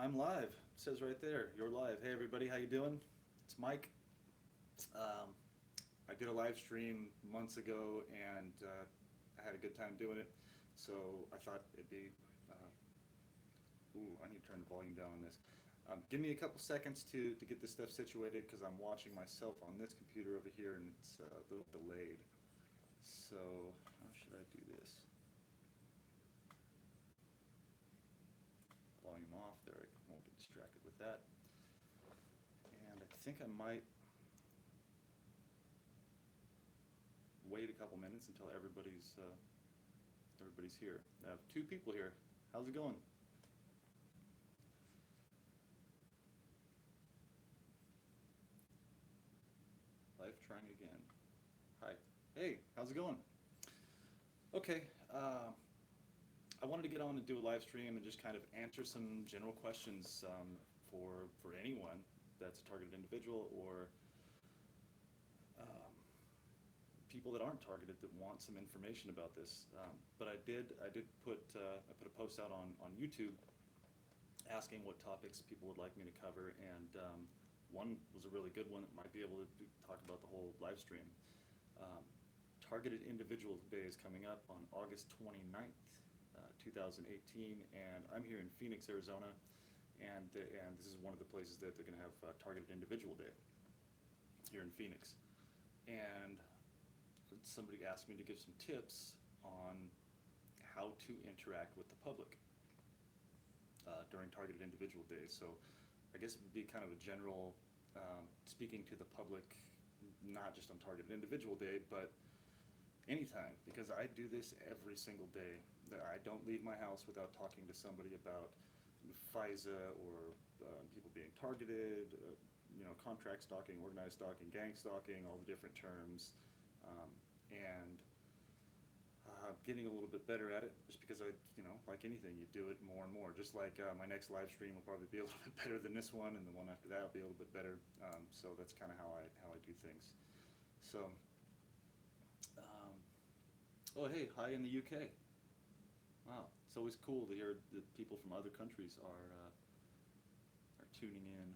I'm live. It says right there, you're live. Hey everybody, how you doing? It's Mike. Um, I did a live stream months ago and I had a good time doing it. So I thought it'd be, I need to turn the volume down on this. Give me a couple seconds to get this stuff situated because I'm watching myself on this computer over here and it's a little delayed. So how should I do this? Volume off, there I won't get distracted with that. And I think I might wait a couple minutes until everybody's here. I have two people here. How's it going? Live trying again. Hi. Hey, how's it going? Okay. I wanted to get on and do a live stream and just kind of answer some general questions for anyone that's a targeted individual or um, people that aren't targeted that want some information about this. But I did put I put a post out on YouTube asking what topics people would like me to cover, and one was a really good one that might be able to talk about the whole live stream. Um, Targeted Individuals Day is coming up on August 29th, 2018, and I'm here in Phoenix, Arizona, and this is one of the places that they're going to have Targeted Individual Day here in Phoenix. And somebody asked me to give some tips on how to interact with the public during Targeted Individual Day. So I guess it would be kind of a general speaking to the public, not just on Targeted Individual Day, but anytime, because I do this every single day. I don't leave my house without talking to somebody about FISA or people being targeted, contract stalking, organized stalking, gang stalking, all the different terms, and getting a little bit better at it, just because like anything, you do it more and more. Just like my next live stream will probably be a little bit better than this one, and the one after that will be a little bit better. So that's kind of how I do things. So, oh hey, hi in the UK. Wow, it's always cool to hear that people from other countries are tuning in.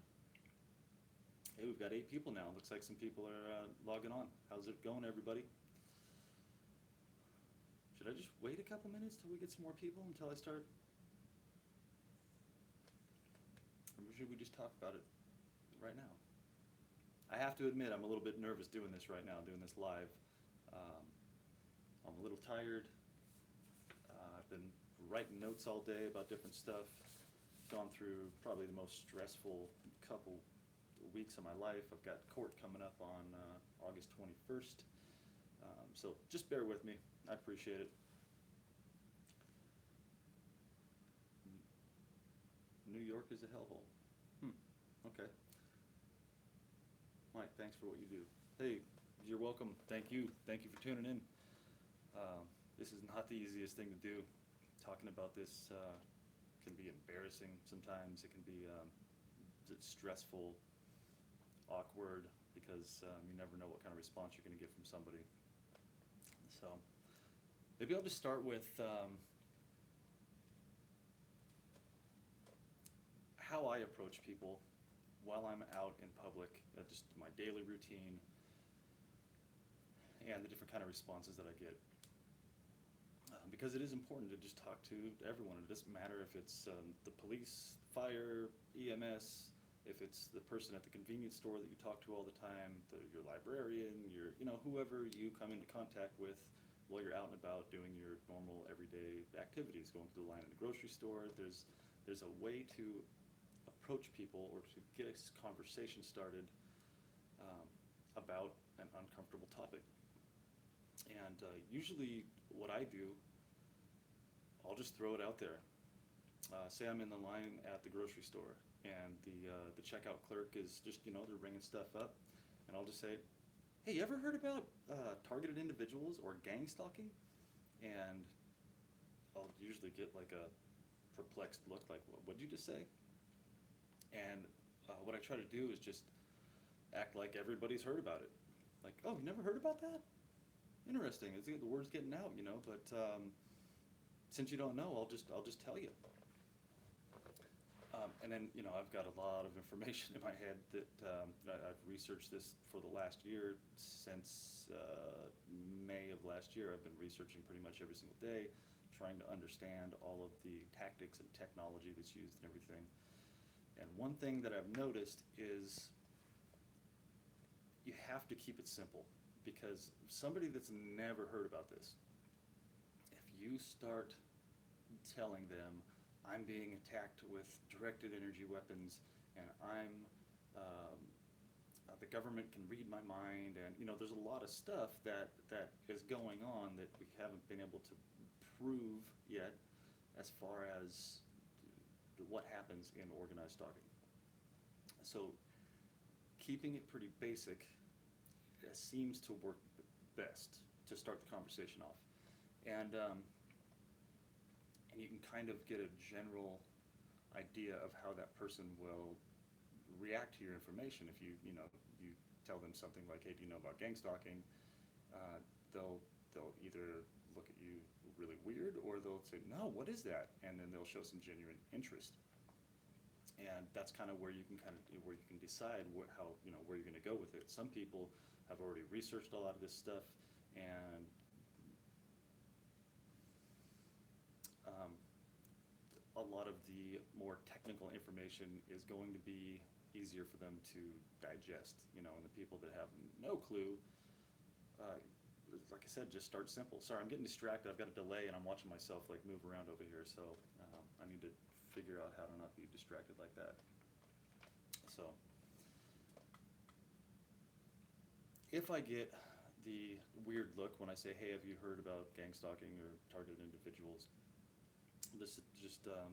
Hey, we've got 8 people now. Looks like some people are logging on. How's it going, everybody? Should I just wait a couple minutes till we get some more people until I start? Or should we just talk about it right now? I have to admit, I'm a little bit nervous doing this right now, doing this live. I'm a little tired. I've been writing notes all day about different stuff. Gone through probably the most stressful couple weeks of my life. I've got court coming up on August 21st. So just bear with me. I appreciate it. New York is a hellhole. Okay. Mike, thanks for what you do. Hey, you're welcome. Thank you. Thank you for tuning in. This is not the easiest thing to do. Talking about this can be embarrassing sometimes. It can be stressful, awkward, because you never know what kind of response you're going to get from somebody. So maybe I'll just start with how I approach people while I'm out in public, just my daily routine, and the different kind of responses that I get. Because it is important to just talk to everyone. It doesn't matter if it's the police, fire, EMS, if it's the person at the convenience store that you talk to all the time, your librarian, whoever you come into contact with while you're out and about doing your normal everyday activities, going through the line in the grocery store. There's a way to approach people or to get a conversation started about an uncomfortable topic. And usually what I do, I'll just throw it out there. Say I'm in the line at the grocery store and the checkout clerk is just, they're ringing stuff up, and I'll just say, hey, you ever heard about targeted individuals or gang stalking? And I'll usually get like a perplexed look, like, what'd you just say? And what I try to do is just act like everybody's heard about it. Like, oh, you never heard about that? Interesting. The word's getting out, but since you don't know, I'll just tell you. And then, I've got a lot of information in my head that I've researched this for the last year. Since May of last year, I've been researching pretty much every single day, trying to understand all of the tactics and technology that's used and everything. And one thing that I've noticed is you have to keep it simple, because somebody that's never heard about this, if you start telling them, I'm being attacked with directed energy weapons, and the government can read my mind, and there's a lot of stuff that is going on that we haven't been able to prove yet, as far as what happens in organized stalking. So keeping it pretty basic seems to work best to start the conversation off, and you can kind of get a general idea of how that person will react to your information. If you tell them something like, hey, do you know about gang stalking? They'll either look at you really weird, or they'll say, no, what is that? And then they'll show some genuine interest. And that's kind of where you can decide where you're going to go with it. Some people have already researched a lot of this stuff, and a lot of the more technical information is going to be easier for them to digest, and the people that have no clue, like I said, just start simple. Sorry, I'm getting distracted. I've got a delay, and I'm watching myself move around over here, so I need to figure out how to not be distracted like that. So if I get the weird look when I say, hey, have you heard about gang stalking or targeted individuals, just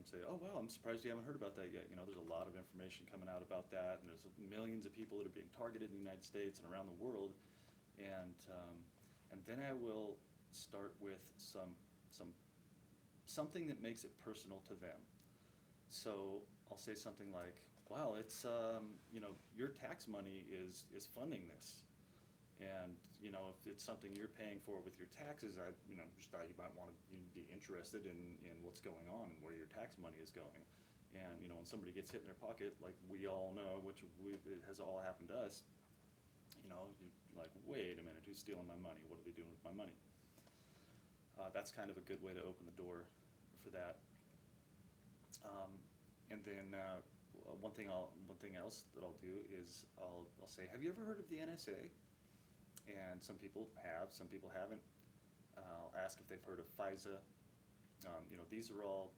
say, oh, wow, I'm surprised you haven't heard about that yet. There's a lot of information coming out about that, and there's millions of people that are being targeted in the United States and around the world. And then I will start with something that makes it personal to them. So I'll say something like, wow, it's, your tax money is funding this. And, if it's something you're paying for with your taxes, I, just thought you might want to be interested in what's going on and where your tax money is going. And, when somebody gets hit in their pocket, like we all know, it has all happened to us, you're like, wait a minute, who's stealing my money? What are they doing with my money? That's kind of a good way to open the door for that. And then one thing else that I'll do is I'll say, have you ever heard of the NSA? And some people have, some people haven't. I'll ask if they've heard of FISA. These are all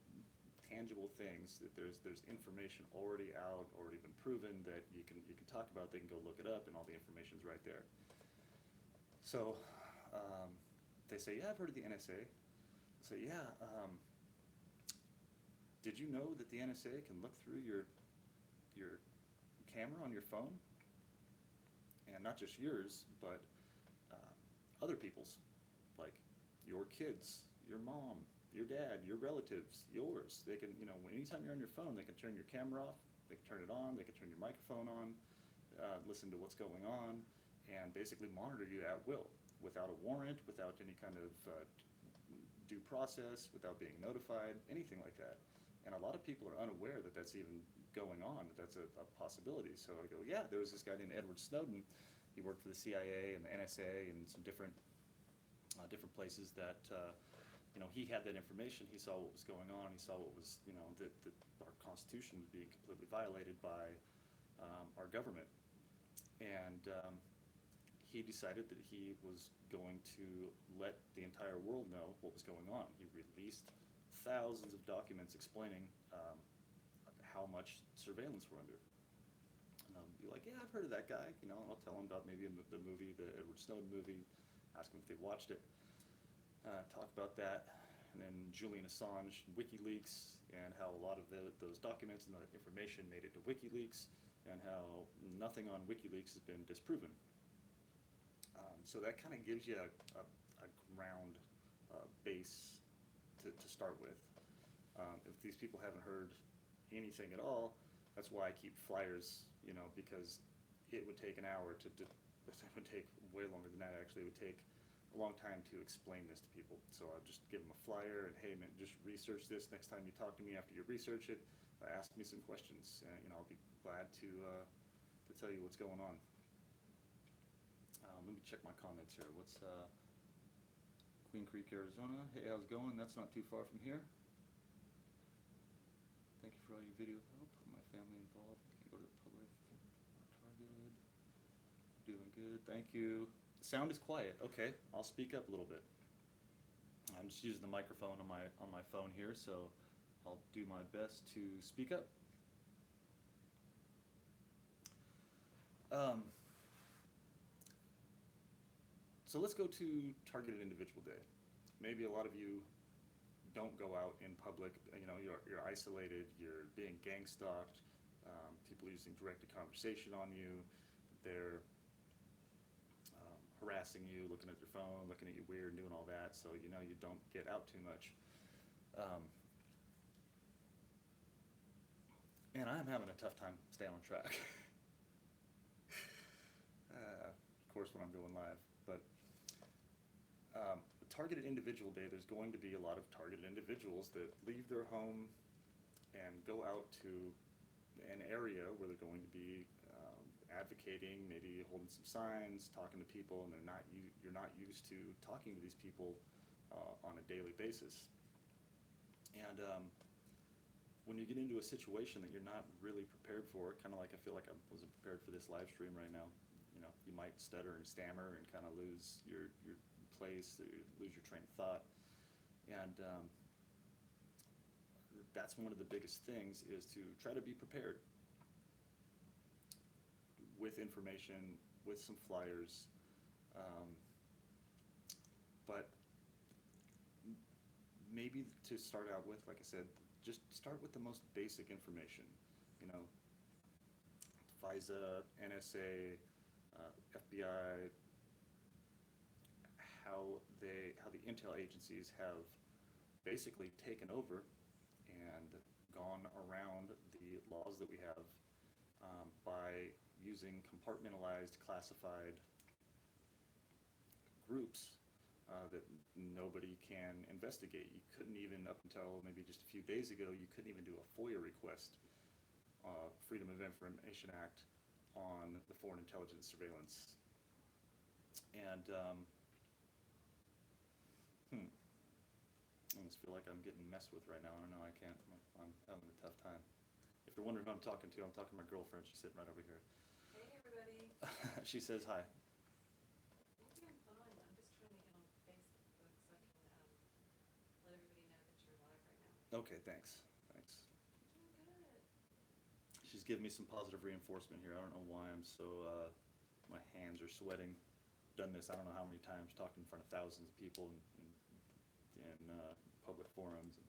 tangible things that there's information already out, already been proven, that you can talk about. They can go look it up, and all the information's right there. So they say, yeah, I've heard of the NSA. I say, yeah. Did you know that the NSA can look through your camera on your phone? And not just yours, but other people's, like your kids, your mom, your dad, your relatives, yours. They can, anytime you're on your phone, they can turn your camera off, they can turn it on, they can turn your microphone on, listen to what's going on, and basically monitor you at will, without a warrant, without any kind of due process, without being notified, anything like that. And a lot of people are unaware that that's even going on, that that's a possibility. So I go, yeah, there was this guy named Edward Snowden. He worked for the CIA and the NSA and some different places that, he had that information. He saw what was going on. He saw what was, that our Constitution was being completely violated by our government. And he decided that he was going to let the entire world know what was going on. He released thousands of documents explaining how much surveillance we're under. And I'll be like, yeah, I've heard of that guy, and I'll tell him about maybe the movie, the Edward Snowden movie, ask them if they watched it, talk about that, and then Julian Assange, WikiLeaks, and how a lot of those documents and the information made it to WikiLeaks, and how nothing on WikiLeaks has been disproven. So that kind of gives you a ground base to start with. If these people haven't heard anything at all, that's why I keep flyers, because it would take an hour it would take way longer than that, actually. It would take a long time to explain this to people. So I'll just give them a flyer and, hey, man, just research this. Next time you talk to me after you research it, ask me some questions. I'll be glad to tell you what's going on. Let me check my comments here. What's Queen Creek, Arizona? Hey, how's it going? That's not too far from here. Thank you for all your video help. My family involved. Can go to the public. Targeted. Doing good. Thank you. The sound is quiet. Okay, I'll speak up a little bit. I'm just using the microphone on my phone here, so I'll do my best to speak up. So let's go to Targeted Individual Day. Maybe a lot of you don't go out in public. You're isolated. You're being gang stalked. People using directed conversation on you. They're harassing you, looking at your phone, looking at you weird, doing all that. So you don't get out too much. And I'm having a tough time staying on track. Of course, when I'm going live, but Targeted Individual Day, there's going to be a lot of targeted individuals that leave their home and go out to an area where they're going to be advocating, maybe holding some signs, talking to people, and you're not used to talking to these people on a daily basis. And when you get into a situation that you're not really prepared for, kind of like I feel like I wasn't prepared for this live stream right now. You might stutter and stammer and kind of lose your place, lose your train of thought. And that's one of the biggest things, is to try to be prepared with information, with some flyers. But maybe to start out with, like I said, just start with the most basic information. FISA, NSA, FBI, how the intel agencies have basically taken over and gone around the laws that we have by using compartmentalized, classified groups that nobody can investigate. You couldn't even, up until maybe just a few days ago, you couldn't even do a FOIA request, Freedom of Information Act, on the foreign intelligence surveillance. And I almost feel like I'm getting messed with right now. I don't know, I'm having a tough time. If you're wondering who I'm talking to my girlfriend. She's sitting right over here. Hey, everybody. She says hi. Maybe I'm fine. I'm just trying to get on Facebook so I can let everybody know that you're live right now. Okay, thanks. Doing good. She's giving me some positive reinforcement here. I don't know why I'm so, my hands are sweating. Done this, I don't know how many times, talking in front of thousands of people in public forums, and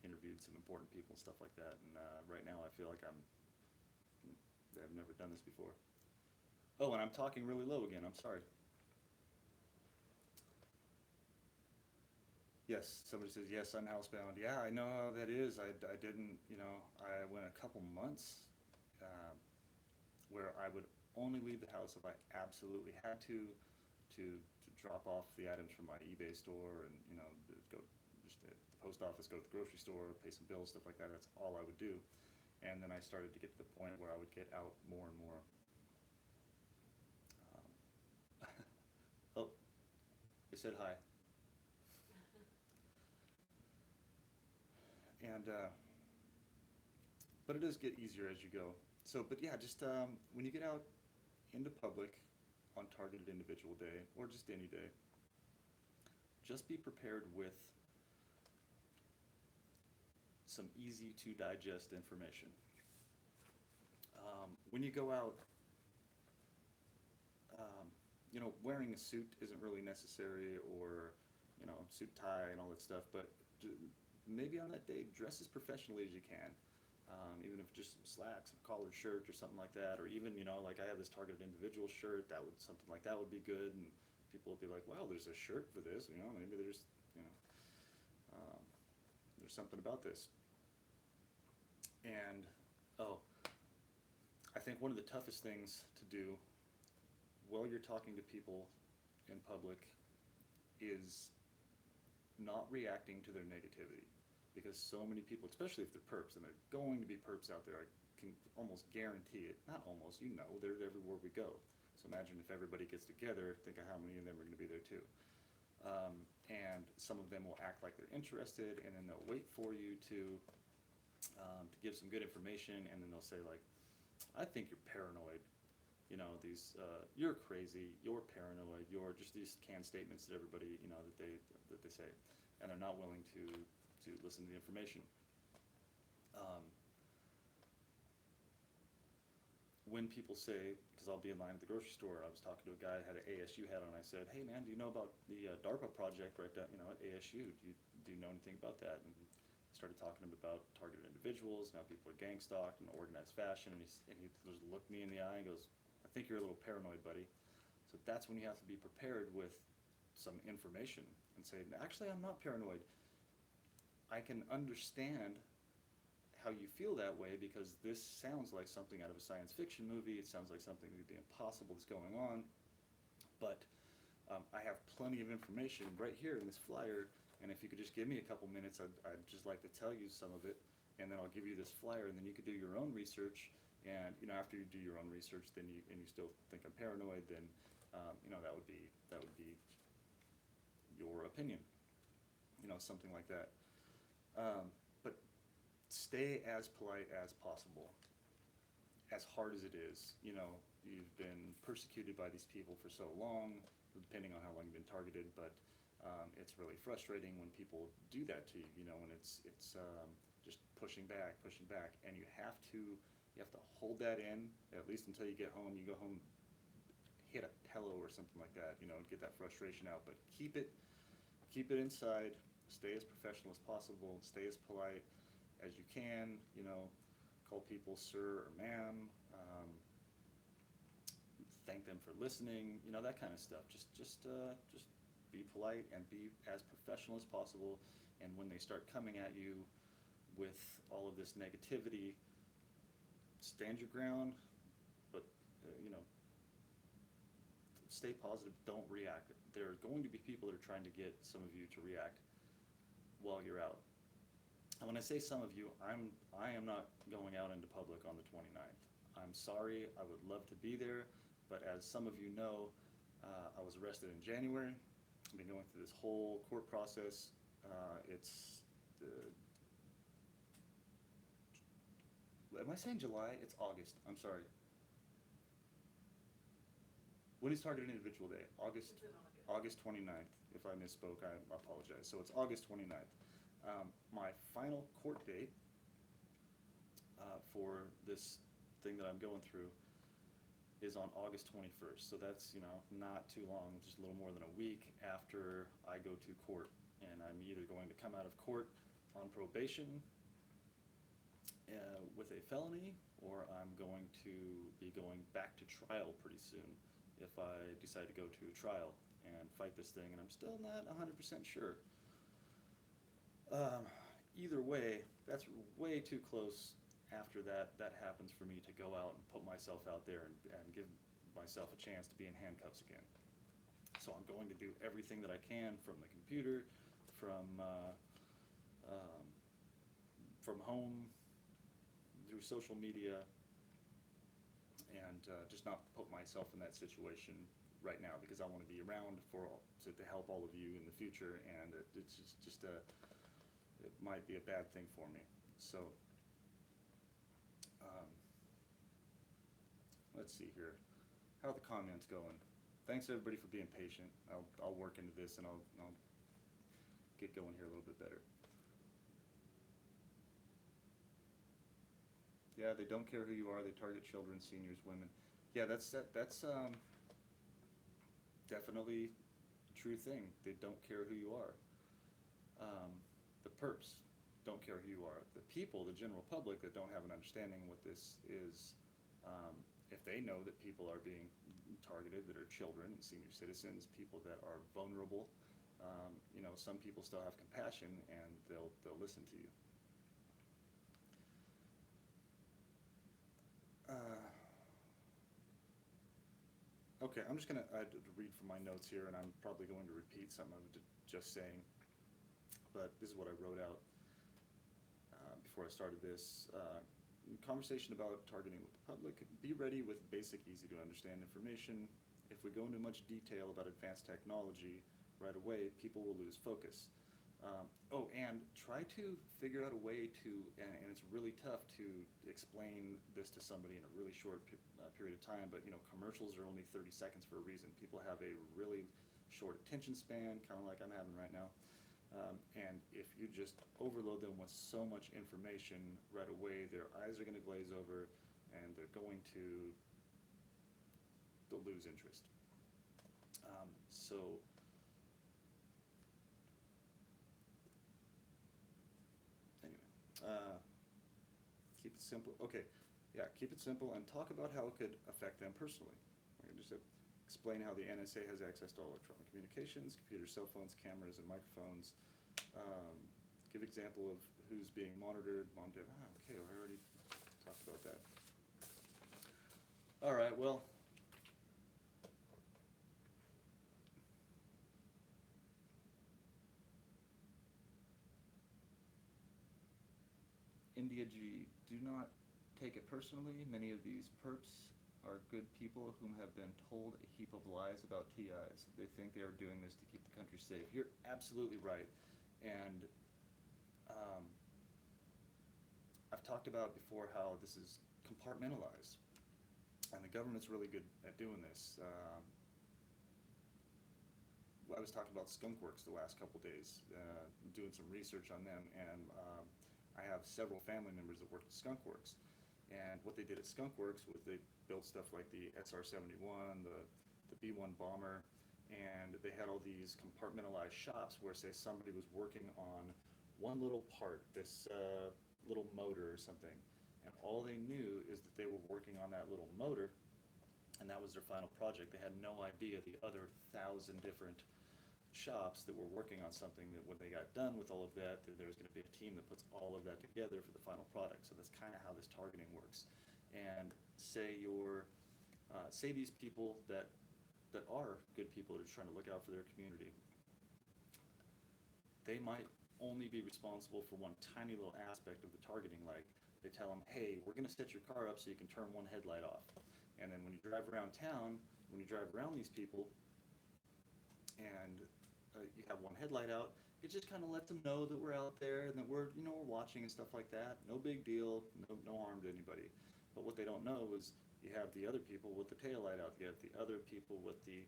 interviewed some important people and stuff like that. And right now I feel like I've never done this before. Oh, and I'm talking really low again. I'm sorry. Yes, somebody says, yes, I'm housebound. Yeah, I know how that is. I didn't, I went a couple months where I would only leave the house if I absolutely had to drop off the items from my eBay store, and go just to the post office, go to the grocery store, pay some bills, stuff like that. That's all I would do. And then I started to get to the point where I would get out more and more. Oh, they said hi. And but it does get easier as you go. So, but yeah, just when you get out into public on Targeted Individual Day, or just any day, just be prepared with some easy to digest information. When you go out, wearing a suit isn't really necessary, or suit, tie, and all that stuff, but maybe on that day, dress as professionally as you can. Even if just some slacks, a collared shirt or something like that, or even, like I have this Targeted Individual shirt, something like that would be good, and people would be like, wow, there's a shirt for this, maybe there's something about this. And, I think one of the toughest things to do while you're talking to people in public is not reacting to their negativity. because so many people, especially if they're perps, and there are going to be perps out there, I can almost guarantee it, not almost, you know, they're everywhere we go. So imagine if everybody gets together, think of how many of them are going to be there too. And some of them will act like they're interested, and then they'll wait for you to give some good information, and then they'll say like, I think you're paranoid. You know, these, you're crazy, you're paranoid, you're just these canned statements that everybody, you know, that they say, and they're not willing to listen to the information. When people say, because I'll be in line at the grocery store, I was talking to a guy who had an ASU hat on, I said, hey man, do you know about the DARPA project right down, you know, at ASU? Do you know anything about that? And I started talking to him about targeted individuals, now people are gang stalked in organized fashion, and he just looked me in the eye and goes, I think you're a little paranoid, buddy. So that's when you have to be prepared with some information and say, actually, I'm not paranoid. I can understand how you feel that way because this sounds like something out of a science fiction movie. It sounds like something that would be impossible that's going on. But I have plenty of information right here in this flyer, and if you could just give me a couple minutes, I'd just like to tell you some of it, and then I'll give you this flyer, and then you could do your own research. And you know, after you do your own research, then you still think I'm paranoid, then you know, that would be your opinion. You know, something like that. But stay as polite as possible. As hard as it is, you know, you've been persecuted by these people for so long, depending on how long you've been targeted, but it's really frustrating when people do that to you, you know, and it's just pushing back, and you have to hold that in, at least until you get home. You go home, hit a pillow or something like that, you know, and get that frustration out, but keep it inside, stay as professional as possible, stay as polite as you can, you know, call people sir or ma'am, thank them for listening, you know, that kind of stuff. Just be polite and be as professional as possible, and when they start coming at you with all of this negativity, stand your ground, but you know, stay positive, don't react. There are going to be people that are trying to get some of you to react while you're out. And when I say some of you, I am not going out into public on the 29th. I'm sorry, I would love to be there, but as some of you know, I was arrested in January. I've been going through this whole court process. Am I saying July? It's August. I'm sorry. When is Targeted Individual Day? August 29th. If I misspoke, I apologize. So it's August 29th. My final court date for this thing that I'm going through is on August 21st. So that's, you know, not too long, just a little more than a week after I go to court. And I'm either going to come out of court on probation with a felony, or I'm going to be going back to trial pretty soon if I decide to go to a trial and fight this thing, and I'm still not 100% sure. Either way, that's way too close after that happens for me to go out and put myself out there and give myself a chance to be in handcuffs again. So I'm going to do everything that I can from the computer, from home, through social media, and just not put myself in that situation right now, because I want to be around to help all of you in the future, and it's just it might be a bad thing for me. So let's see here. How are the comments going? Thanks everybody for being patient. I'll work into this, and I'll get going here a little bit better. Yeah, they don't care who you are. They target children, seniors, women. Yeah, that's definitely a true thing. They don't care who you are. The perps don't care who you are. The people, the general public that don't have an understanding what this is, if they know that people are being targeted that are children and senior citizens, people that are vulnerable, you know, some people still have compassion, and they'll listen to you. Okay, I'm just going to read from my notes here, and I'm probably going to repeat some of it just saying, but this is what I wrote out. before I started this, conversation about targeting with the public. Be ready with basic, easy to understand information. If we go into much detail about advanced technology right away, people will lose focus. And try to figure out a way to, and it's really tough to explain this to somebody in a really short period of time, but commercials are only 30 seconds for a reason. People have a really short attention span, kind of like I'm having right now. And if you just overload them with so much information right away, their eyes are going to glaze over and they'll lose interest. So anyway, keep it simple. Okay, yeah, keep it simple and talk about how it could affect them personally. Just explain how the NSA has access to all electronic communications, computers, cell phones, cameras, and microphones. Give example of who's being monitored. Okay, I already talked about that. All right, well, India G, do not take it personally. Many of these perps are good people whom have been told a heap of lies about TIs. They think they are doing this to keep the country safe. You're absolutely right. And I've talked about before how this is compartmentalized. And the government's really good at doing this. I was talking about skunkworks the last couple days, doing some research on them, and I have several family members that worked at skunkworks. And what they did at skunkworks was they built stuff like the SR-71, the B-1 bomber, and they had all these compartmentalized shops where, say, somebody was working on one little part, this little motor or something, and all they knew is that they were working on that little motor, and that was their final project. They had no idea the other 1,000 different shops that were working on something, that when they got done with all of that, there was going to be a team that puts all of that together for the final product. So that's kind of how this targeting works. And say these people that are good people that are trying to look out for their community, they might only be responsible for one tiny little aspect of the targeting. Like they tell them, hey, we're going to set your car up so you can turn one headlight off. And then when you drive around town, when you drive around these people and you have one headlight out, it just kind of lets them know that we're out there and that we're watching and stuff like that. No big deal, no harm to anybody. But what they don't know is you have the other people with the tail light out. You have the other people with the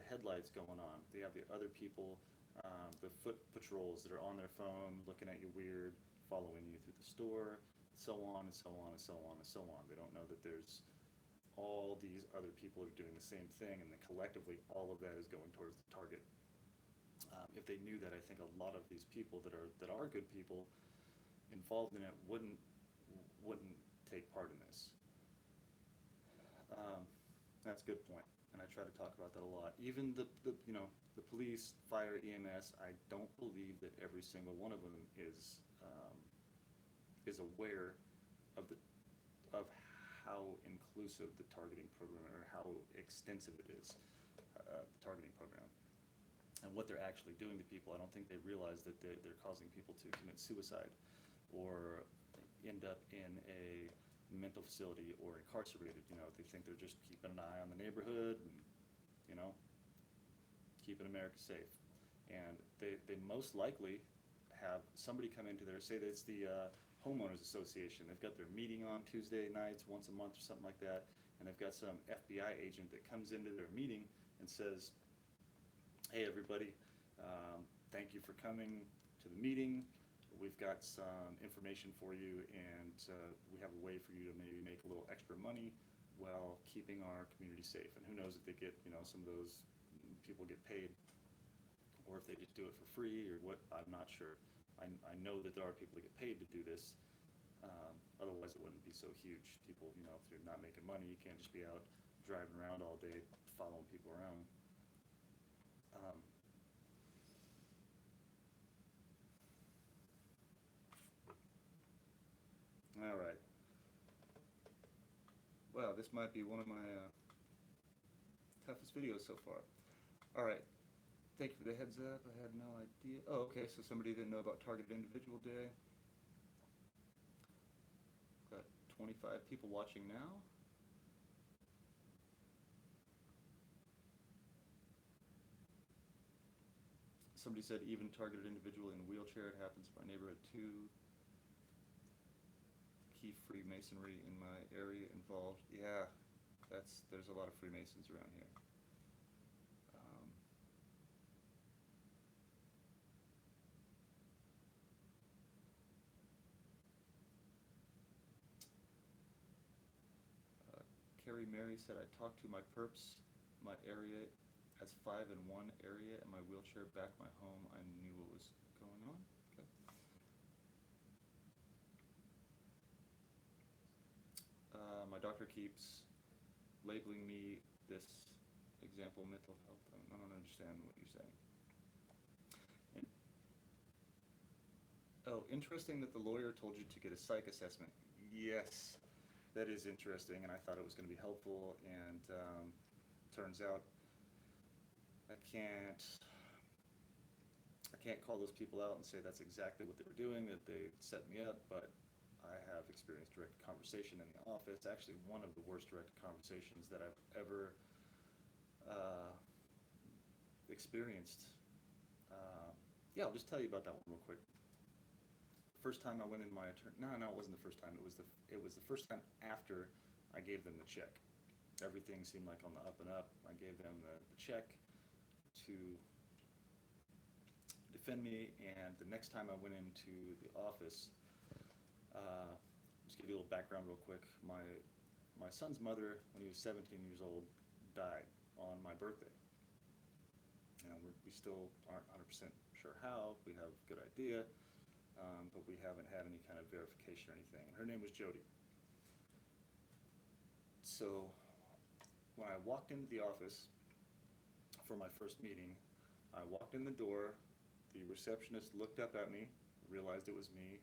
headlights going on. They have the other people, the foot patrols that are on their phone looking at you weird, following you through the store, so on and so on and so on and so on. They don't know that there's all these other people are doing the same thing, and then collectively all of that is going towards the target. If they knew that, I think a lot of these people that are good people involved in it wouldn't take part in this. That's a good point, and I try to talk about that a lot. Even the police, fire, EMS, I don't believe that every single one of them is aware of how inclusive the targeting program, or how extensive it is, the targeting program, and what they're actually doing to people. I don't think they realize that they're causing people to commit suicide or end up in a mental facility or incarcerated. They think they're just keeping an eye on the neighborhood and keeping America safe. And they most likely have somebody come into their, say that it's the homeowners association. They've got their meeting on Tuesday nights once a month or something like that, and they've got some FBI agent that comes into their meeting and says, hey everybody, thank you for coming to the meeting. We've got some information for you, and we have a way for you to maybe make a little extra money while keeping our community safe. And who knows if they get, some of those people get paid, or if they just do it for free, or what, I'm not sure. I know that there are people that get paid to do this. Otherwise it wouldn't be so huge. People, if you're not making money, you can't just be out driving around all day following people around. All right. Well, this might be one of my toughest videos so far. All right. Thank you for the heads up. I had no idea. Oh, okay, so somebody didn't know about Targeted Individual Day. 25 people watching now. Somebody said even targeted individual in a wheelchair. It happens in my neighborhood too. Key Freemasonry in my area involved. Yeah, there's a lot of Freemasons around here. Carrie Mary said, I talked to my perps, my area as 5 in 1 area, and my wheelchair back my home. I knew what was going on. Okay. My doctor keeps labeling me this example mental health. I don't understand what you're saying. And, oh, interesting that the lawyer told you to get a psych assessment. Yes, that is interesting, and I thought it was going to be helpful, and turns out I can't call those people out and say that's exactly what they were doing, that they set me up, but I have experienced direct conversation in the office, actually one of the worst direct conversations that I've ever experienced. Yeah, I'll just tell you about that one real quick. First time I went in my attorney, no, it wasn't the first time, it was the first time after I gave them the check. Everything seemed like on the up and up. I gave them the check to defend me, and the next time I went into the office, just give you a little background real quick. My son's mother, when he was 17 years old, died on my birthday. You know, we still aren't 100% sure how. We have a good idea, but we haven't had any kind of verification or anything. And her name was Jody. So when I walked into the office for my first meeting, I walked in the door, the receptionist looked up at me, realized it was me,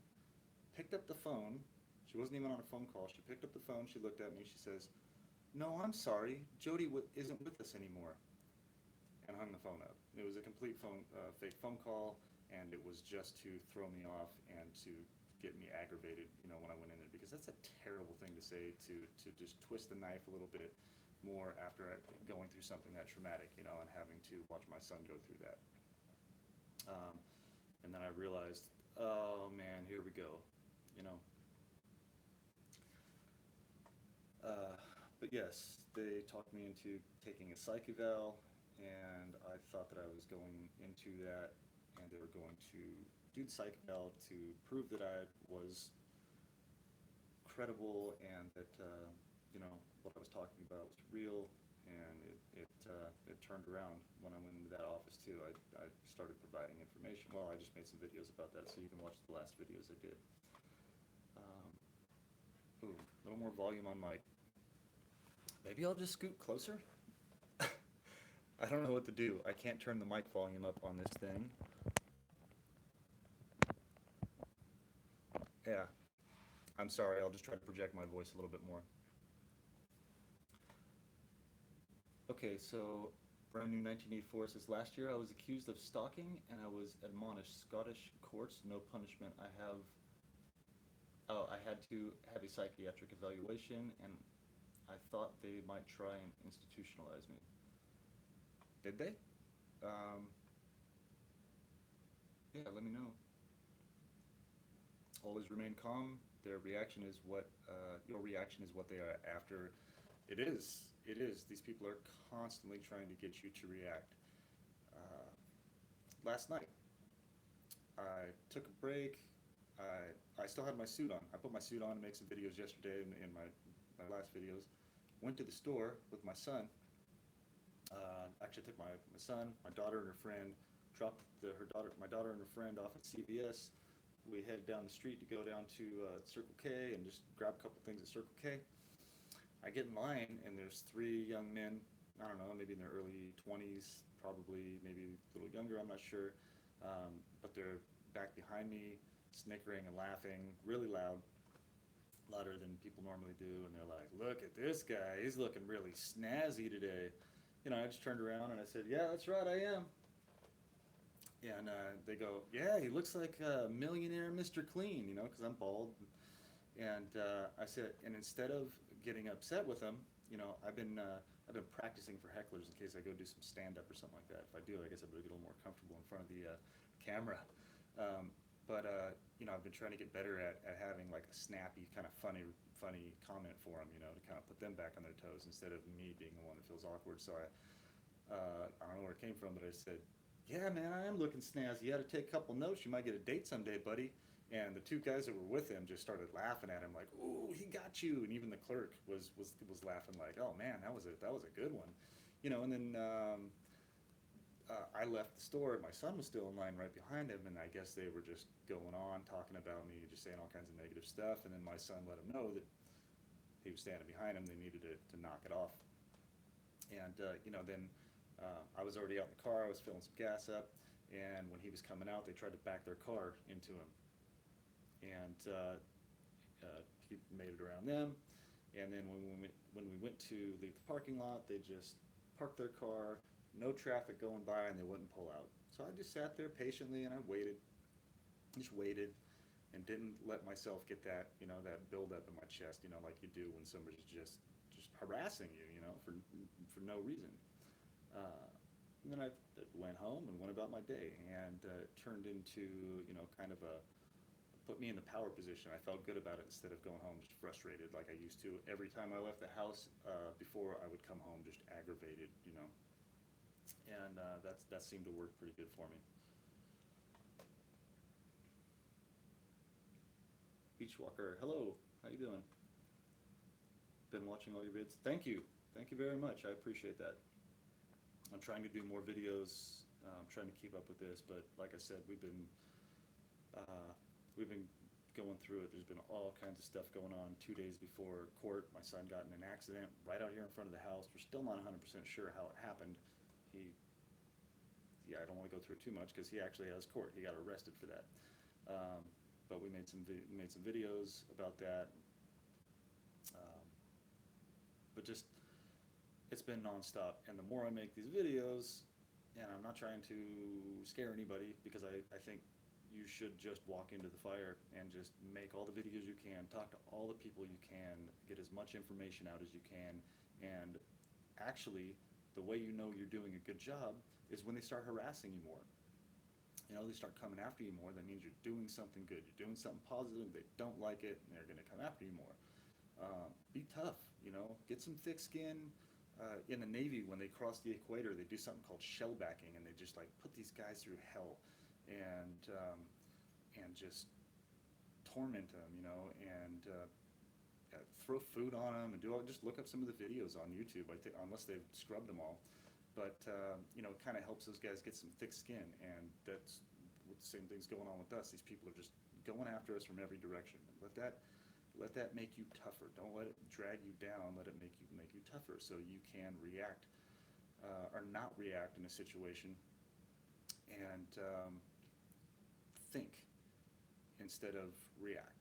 picked up the phone. She wasn't even on a phone call. She picked up the phone, she looked at me, she says, "No, I'm sorry, Jody isn't with us anymore," and hung the phone up. It was a complete fake phone call, and it was just to throw me off and to get me aggravated, you know, when I went in there, because that's a terrible thing to say, to just twist the knife a little bit more after going through something that traumatic, you know, and having to watch my son go through that. And then I realized, oh man, here we go, you know. But yes, they talked me into taking a psych eval, and I thought that I was going into that, and they were going to do the psych eval to prove that I was credible and that you know, what I was talking about was real. And it turned around when I went into that office too. I started providing information. Well, I just made some videos about that, so you can watch the last videos I did. Ooh, a little more volume on mic. Maybe I'll just scoot closer? I don't know what to do. I can't turn the mic volume up on this thing. Yeah. I'm sorry, I'll just try to project my voice a little bit more. Okay, so brand new 1984 says, last year I was accused of stalking and I was admonished. Scottish courts, no punishment. I had to have a psychiatric evaluation, and I thought they might try and institutionalize me. Did they? Yeah, let me know. Always remain calm. Their reaction is what, your reaction is what they are after. It is. These people are constantly trying to get you to react. Last night, I took a break. I still had my suit on. I put my suit on to make some videos yesterday in my last videos. Went to the store with my son. Actually, I took my son, my daughter, and her friend. Dropped my daughter and her friend off at CVS. We headed down the street to go down to Circle K and just grab a couple things at Circle K. I get in line, and there's 3 young men, I don't know, maybe in their early 20s, probably maybe a little younger, I'm not sure, but they're back behind me, snickering and laughing really loud, louder than people normally do, and they're like, "Look at this guy, he's looking really snazzy today." You know, I just turned around and I said, "Yeah, that's right, I am." And they go, "Yeah, he looks like millionaire Mr. Clean," you know, because I'm bald. And I said, and instead of getting upset with them, I've been practicing for hecklers in case I go do some stand up or something like that. If I do, I guess I better get a little more comfortable in front of the camera. Um, but I've been trying to get better at having like a snappy, kind of funny comment for them, to kind of put them back on their toes instead of me being the one that feels awkward. So I don't know where it came from, but I said, "Yeah, man, I am looking snazzy. You ought to take a couple notes. You might get a date someday, buddy." And the two guys that were with him just started laughing at him, like, "Ooh, he got you!" And even the clerk was laughing, like, "Oh man, that was a good one," And then I left the store. My son was still in line right behind him, and I guess they were just going on talking about me, just saying all kinds of negative stuff. And then my son let him know that he was standing behind him. They needed to knock it off. And then I was already out in the car. I was filling some gas up, and when he was coming out, they tried to back their car into him, and he made it around them. And then when we went to leave the parking lot, they just parked their car, no traffic going by, and they wouldn't pull out. So I just sat there patiently and I just waited, and didn't let myself get that build up in my chest, like you do when somebody's just harassing you, for no reason. And then I went home and went about my day, and it turned into, kind of put me in the power position. I felt good about it instead of going home just frustrated like I used to. Every time I left the house, before I would come home just aggravated. And that seemed to work pretty good for me. Beachwalker, hello, how you doing? Been watching all your vids. Thank you very much. I appreciate that. I'm trying to do more videos. I'm trying to keep up with this, but like I said, we've been going through it. There's been all kinds of stuff going on. 2 days before court, my son got in an accident right out here in front of the house. We're still not 100% sure how it happened. I don't want to go through it too much because he actually has court. He got arrested for that. But we made some videos about that. But just, it's been nonstop. And the more I make these videos, and I'm not trying to scare anybody, because I think you should just walk into the fire and just make all the videos you can, talk to all the people you can, get as much information out as you can. And actually, the way you know you're doing a good job is when they start harassing you more. They start coming after you more. That means you're doing something good. You're doing something positive. They don't like it, and they're going to come after you more. Be tough. Get some thick skin. In the Navy, when they cross the equator, they do something called shellbacking, and they just like put these guys through hell, and just torment them, and throw food on them, and just look up some of the videos on YouTube. I think, unless they've scrubbed them all. But it kind of helps those guys get some thick skin, and that's the same thing's going on with us. These people are just going after us from every direction. Let that make you tougher. Don't let it drag you down. Let it make you tougher, so you can react or not react in a situation, and think instead of react.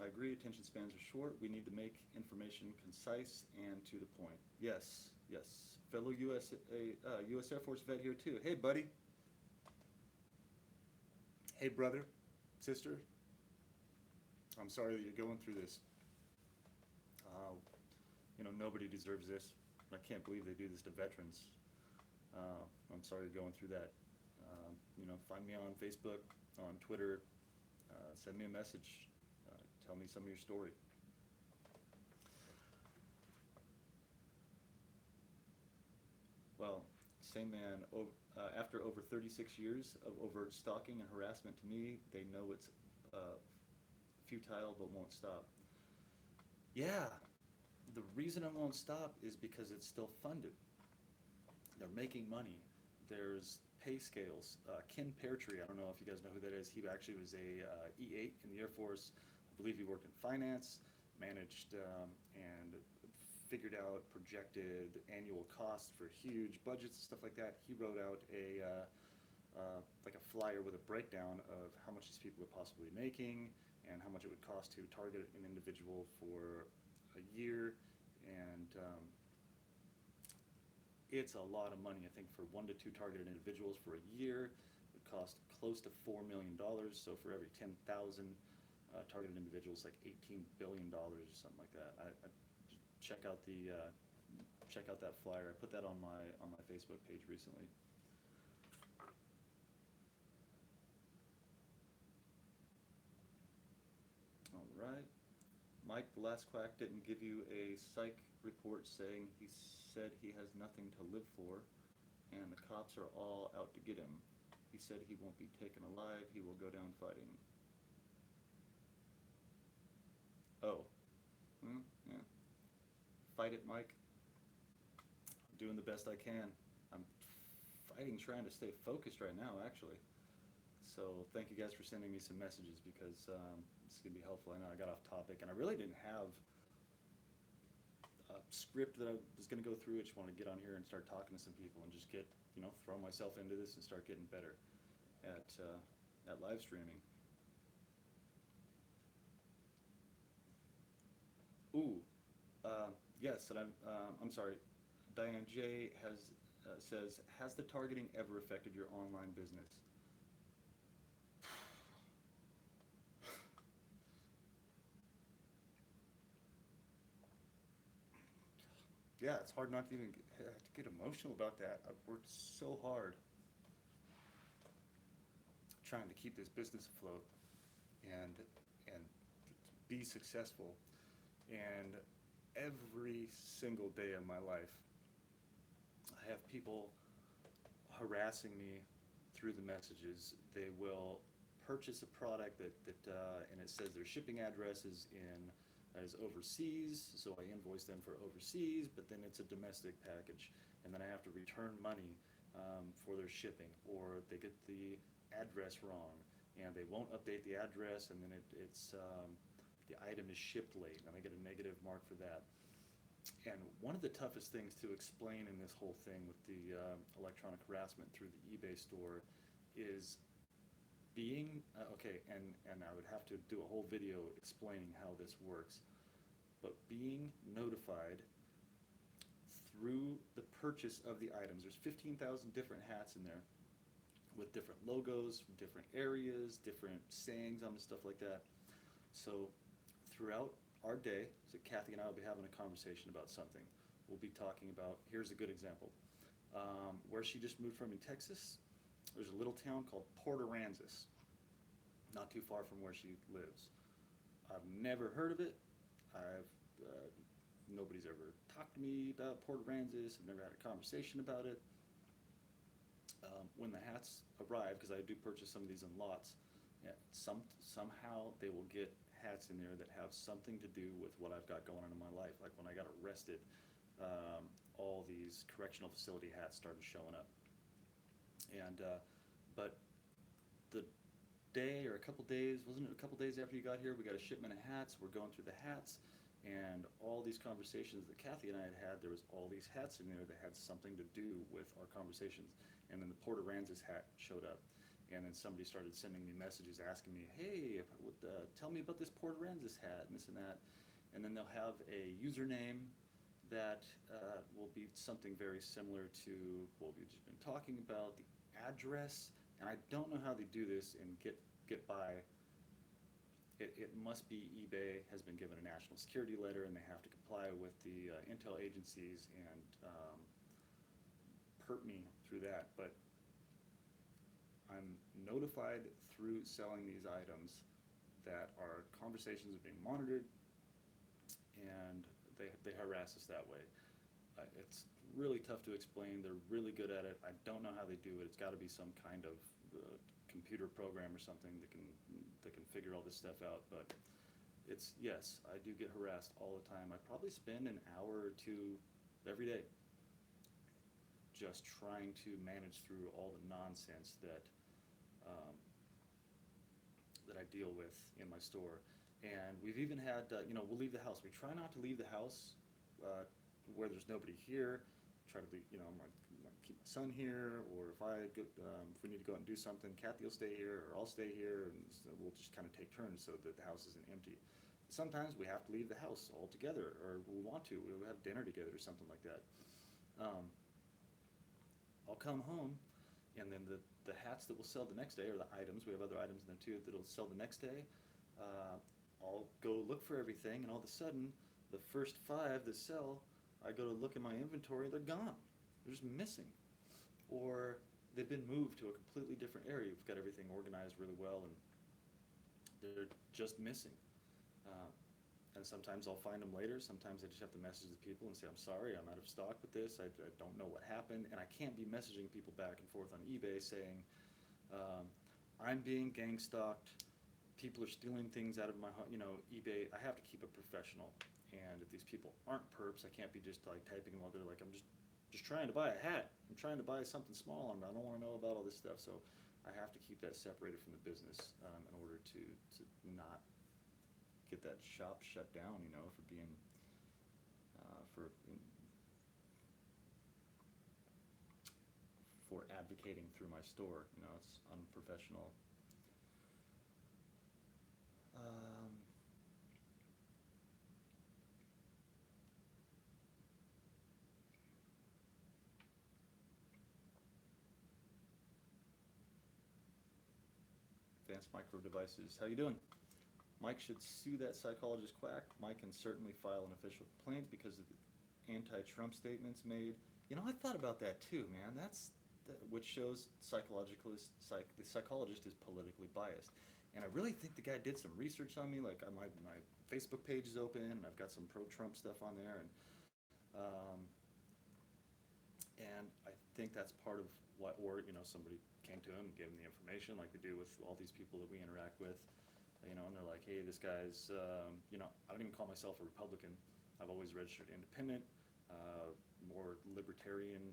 I agree, attention spans are short. We need to make information concise and to the point. Yes. Fellow U.S. Air Force vet here too. Hey, buddy. Hey, brother, sister. I'm sorry that you're going through this. Nobody deserves this. I can't believe they do this to veterans. I'm sorry you're going through that. Find me on Facebook, on Twitter. Send me a message. Tell me some of your story. Well, same man, after over 36 years of overt stalking and harassment to me, they know it's futile but won't stop. Yeah, the reason it won't stop is because it's still funded. They're making money. There's pay scales. Ken Peartree, I don't know if you guys know who that is. He actually was a E8 in the Air Force. I believe he worked in finance, managed and figured out projected annual costs for huge budgets and stuff like that. He wrote out like a flyer with a breakdown of how much these people are possibly making and how much it would cost to target an individual for a year. And it's a lot of money. I think for 1 to 2 targeted individuals for a year, it would cost close to $4 million. So for every 10,000 targeted individuals, like $18 billion or something like that. I check out the check out that flyer. I put that on my Facebook page recently. All right. Mike, the last quack didn't give you a psych report saying he said he has nothing to live for and the cops are all out to get him. He said he won't be taken alive, he will go down fighting. Oh. Yeah. Fight it, Mike. I'm doing the best I can. I'm fighting trying to stay focused right now, actually. So thank you guys for sending me some messages because this is going to be helpful. I know I got off topic and I really didn't have a script that I was going to go through. I just wanted to get on here and start talking to some people and just get, throw myself into this and start getting better at live streaming. Ooh, yes, and I'm sorry. Diane J says, has the targeting ever affected your online business? Yeah, it's hard not to even get emotional about that. I've worked so hard trying to keep this business afloat and be successful. And every single day of my life, I have people harassing me through the messages. They will purchase a product that and it says their shipping address is overseas, so I invoice them for overseas, but then it's a domestic package, and then I have to return money for their shipping, or they get the address wrong, and they won't update the address, and then the item is shipped late, and I get a negative mark for that. And one of the toughest things to explain in this whole thing with the electronic harassment through the eBay store is being, okay, and I would have to do a whole video explaining how this works, but being notified through the purchase of the items. There's 15,000 different hats in there with different logos from different areas, different sayings on them, stuff like that. So throughout our day, so Kathy and I will be having a conversation about something. We'll be talking about, here's a good example. Where she just moved from in Texas, there's a little town called Port Aransas, not too far from where she lives. I've never heard of it. Nobody's ever talked to me about Port Aransas. I've never had a conversation about it. When the hats arrive, because I do purchase some of these in lots, yeah, somehow they will get hats in there that have something to do with what I've got going on in my life. Like when I got arrested, all these correctional facility hats started showing up. And but the day or a couple days, wasn't it a couple days after you got here, we got a shipment of hats. We're going through the hats, and all these conversations that Kathy and I had, there was all these hats in there that had something to do with our conversations. And then the Port Aransas hat showed up, and then somebody started sending me messages asking me, hey, tell me about this Port Aransas hat and this and that. And then they'll have a username that will be something very similar to what we've just been talking about, the address. And I don't know how they do this and get by. It must be eBay has been given a national security letter, and they have to comply with the intel agencies and hurt me through that. But I'm notified through selling these items that our conversations are being monitored, and they harass us that way. It's really tough to explain. They're really good at it. I don't know how they do it. It's got to be some kind of computer program or something that can figure all this stuff out. But yes, I do get harassed all the time. I probably spend an hour or two every day just trying to manage through all the nonsense that I deal with in my store. And we've even had, we'll leave the house. We try not to leave the house where there's nobody here. Try to be, I'm gonna keep my son here, or if we need to go out and do something, Kathy will stay here, or I'll stay here, and so we'll just kind of take turns so that the house isn't empty. Sometimes we have to leave the house altogether, or we want to. We'll have dinner together or something like that. I'll come home, and then the hats that will sell the next day, or the items, we have other items in there too, that'll sell the next day, I'll go look for everything, and all of a sudden, the first 5 that sell, I go to look in my inventory, they're gone. They're just missing. Or they've been moved to a completely different area. We've got everything organized really well, and they're just missing. Uh, and sometimes I'll find them later. Sometimes I just have to message the people and say, I'm sorry, I'm out of stock with this. I don't know what happened. And I can't be messaging people back and forth on eBay saying, I'm being gang stalked. People are stealing things out of my, eBay. I have to keep it professional. And if these people aren't perps, I can't be just like typing them out there like, I'm just trying to buy a hat. I'm trying to buy something small, and I don't want to know about all this stuff. So I have to keep that separated from the business in order to not get that shop shut down, for being, for advocating through my store. It's unprofessional. Advanced Micro Devices. How you doing? Mike should sue that psychologist quack. Mike can certainly file an official complaint because of the anti-Trump statements made. I thought about that too, man. Which shows the psychologist is politically biased. And I really think the guy did some research on me. Like my Facebook page is open, and I've got some pro-Trump stuff on there, and I think that's part of what, or somebody came to him and gave him the information, like they do with all these people that we interact with, and they're like, hey, this guy's, I don't even call myself a Republican. I've always registered independent, more libertarian,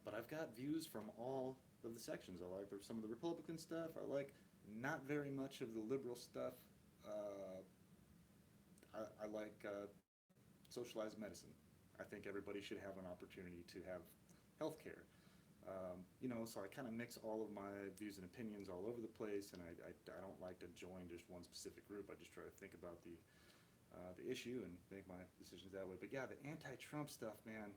but I've got views from all of the sections. I like some of the Republican stuff. I like not very much of the liberal stuff. I like socialized medicine. I think everybody should have an opportunity to have health care. So I kind of mix all of my views and opinions all over the place, and I don't like to join just one specific group. I just try to think about the issue and make my decisions that way. But yeah, the anti-Trump stuff, man,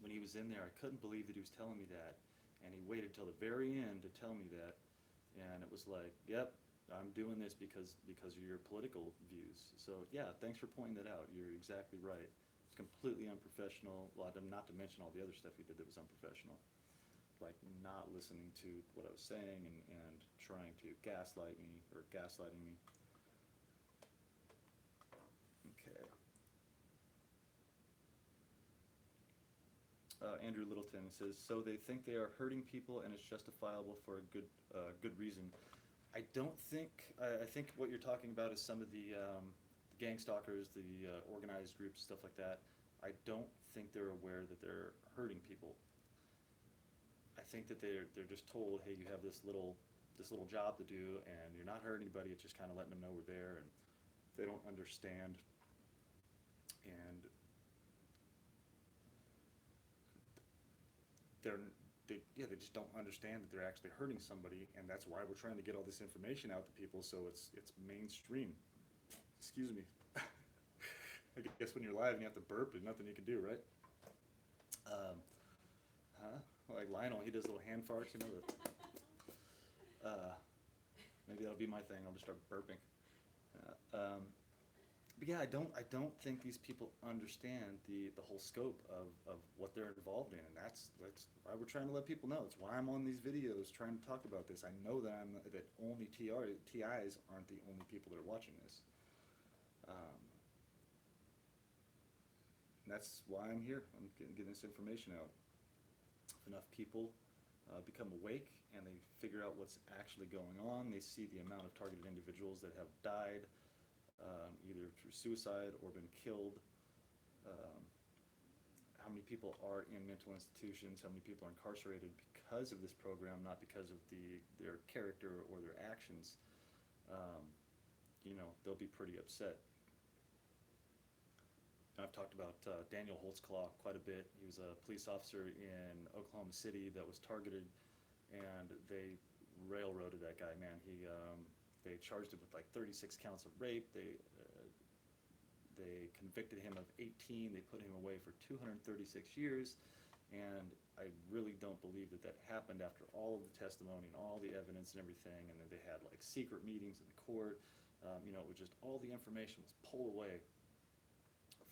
when he was in there, I couldn't believe that he was telling me that, and he waited till the very end to tell me that, and it was like, yep, I'm doing this because of your political views. So yeah, thanks for pointing that out. You're exactly right. It's completely unprofessional. Well, not to mention all the other stuff he did that was unprofessional, like not listening to what I was saying and trying to gaslighting me. Okay. Andrew Littleton says, so they think they are hurting people and it's justifiable for a good reason. I don't think, I think what you're talking about is some of the gang stalkers, the organized groups, stuff like that. I don't think they're aware that they're hurting people. I think that they're just told, hey, you have this little job to do, and you're not hurting anybody. It's just kind of letting them know we're there, and they don't understand. And they just don't understand that they're actually hurting somebody, and that's why we're trying to get all this information out to people so it's mainstream. Excuse me. I guess when you're live and you have to burp, there's nothing you can do, right? Like Lionel, he does little hand farts, maybe that'll be my thing. I'll just start burping. But yeah, I don't think these people understand the whole scope of what they're involved in, and that's why we're trying to let people know. It's why I'm on these videos trying to talk about this. I know that only TIs aren't the only people that are watching this. And that's why I'm here. I'm getting this information out. If enough people become awake and they figure out what's actually going on, they see the amount of targeted individuals that have died, either through suicide or been killed, how many people are in mental institutions, how many people are incarcerated because of this program, not because of their character or their actions, they'll be pretty upset. I've talked about Daniel Holtzclaw quite a bit. He was a police officer in Oklahoma City that was targeted, and they railroaded that guy, man. They charged him with like 36 counts of rape. They convicted him of 18. They put him away for 236 years, and I really don't believe that that happened after all of the testimony and all the evidence and everything, and then they had like secret meetings in the court. It was just all the information was pulled away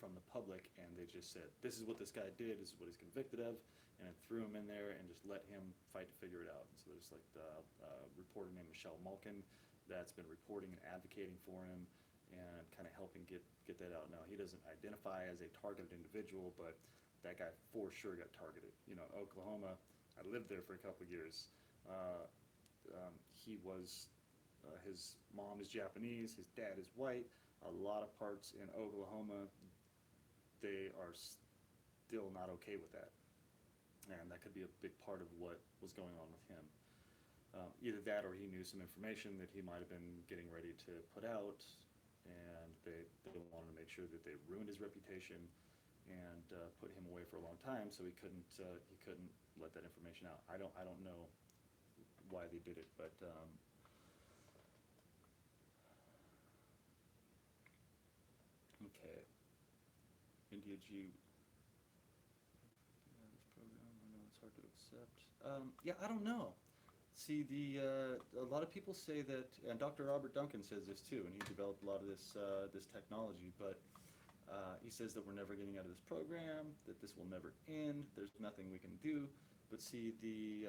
from the public, and they just said, this is what this guy did, this is what he's convicted of, and then threw him in there and just let him fight to figure it out. And so there's like the reporter named Michelle Malkin that's been reporting and advocating for him and kind of helping get that out. Now, he doesn't identify as a targeted individual, but that guy for sure got targeted. Oklahoma, I lived there for a couple of years. He was, his mom is Japanese, his dad is white. A lot of parts in Oklahoma, they are still not okay with that. And that could be a big part of what was going on with him. Either that or he knew some information that he might have been getting ready to put out, and they wanted to make sure that they ruined his reputation and put him away for a long time, so he couldn't let that information out. I don't know why they did it, but okay. India G. Yeah, this program, I know it's hard to accept. Yeah, I don't know. See, a lot of people say that, and Dr. Robert Duncan says this too, and he developed a lot of this technology, but he says that we're never getting out of this program, that this will never end, there's nothing we can do. But see, the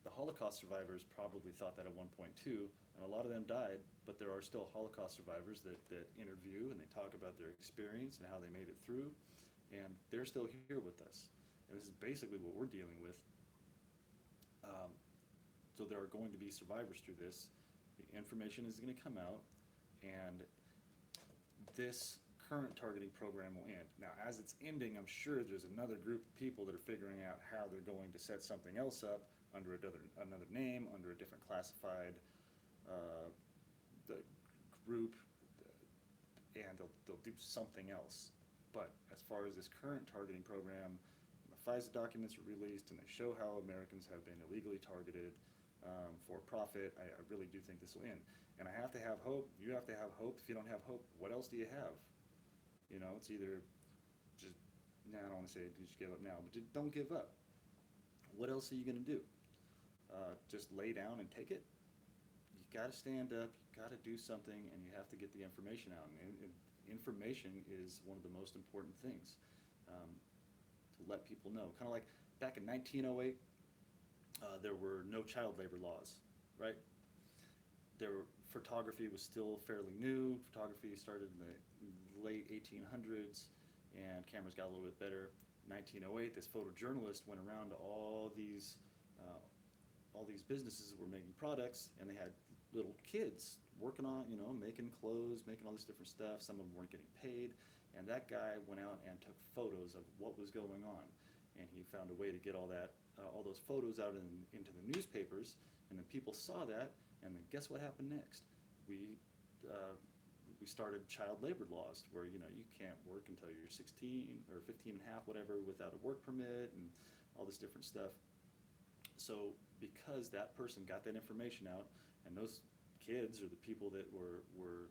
Holocaust survivors probably thought that at one point too, and a lot of them died, but there are still Holocaust survivors that interview and they talk about their experience and how they made it through, and they're still here with us. And this is basically what we're dealing with. So there are going to be survivors through this. The information is going to come out, and this current targeting program will end. Now, as it's ending, I'm sure there's another group of people that are figuring out how they're going to set something else up under another name, under a different classified the group, and they'll do something else. But as far as this current targeting program, the FISA documents are released, and they show how Americans have been illegally targeted for profit. I really do think this will end. And I have to have hope. You have to have hope. If you don't have hope, what else do you have? It's either just, I don't want to say just give up now, but don't give up. What else are you going to do? Just lay down and take it? You got to stand up, you got to do something, and you have to get the information out. And information is one of the most important things to let people know. Kind of like back in 1908, there were no child labor laws, right? Photography was still fairly new. Photography started in the late 1800s, and cameras got a little bit better. 1908, this photojournalist went around to all these businesses that were making products, and they had little kids working on, making clothes, making all this different stuff. Some of them weren't getting paid, and that guy went out and took photos of what was going on, and he found a way to get all those photos out into the newspapers, and then people saw that, and then guess what happened next? We started child labor laws where you can't work until you're 16 or 15 and a half, whatever, without a work permit and all this different stuff. So because that person got that information out, and those kids or the people that were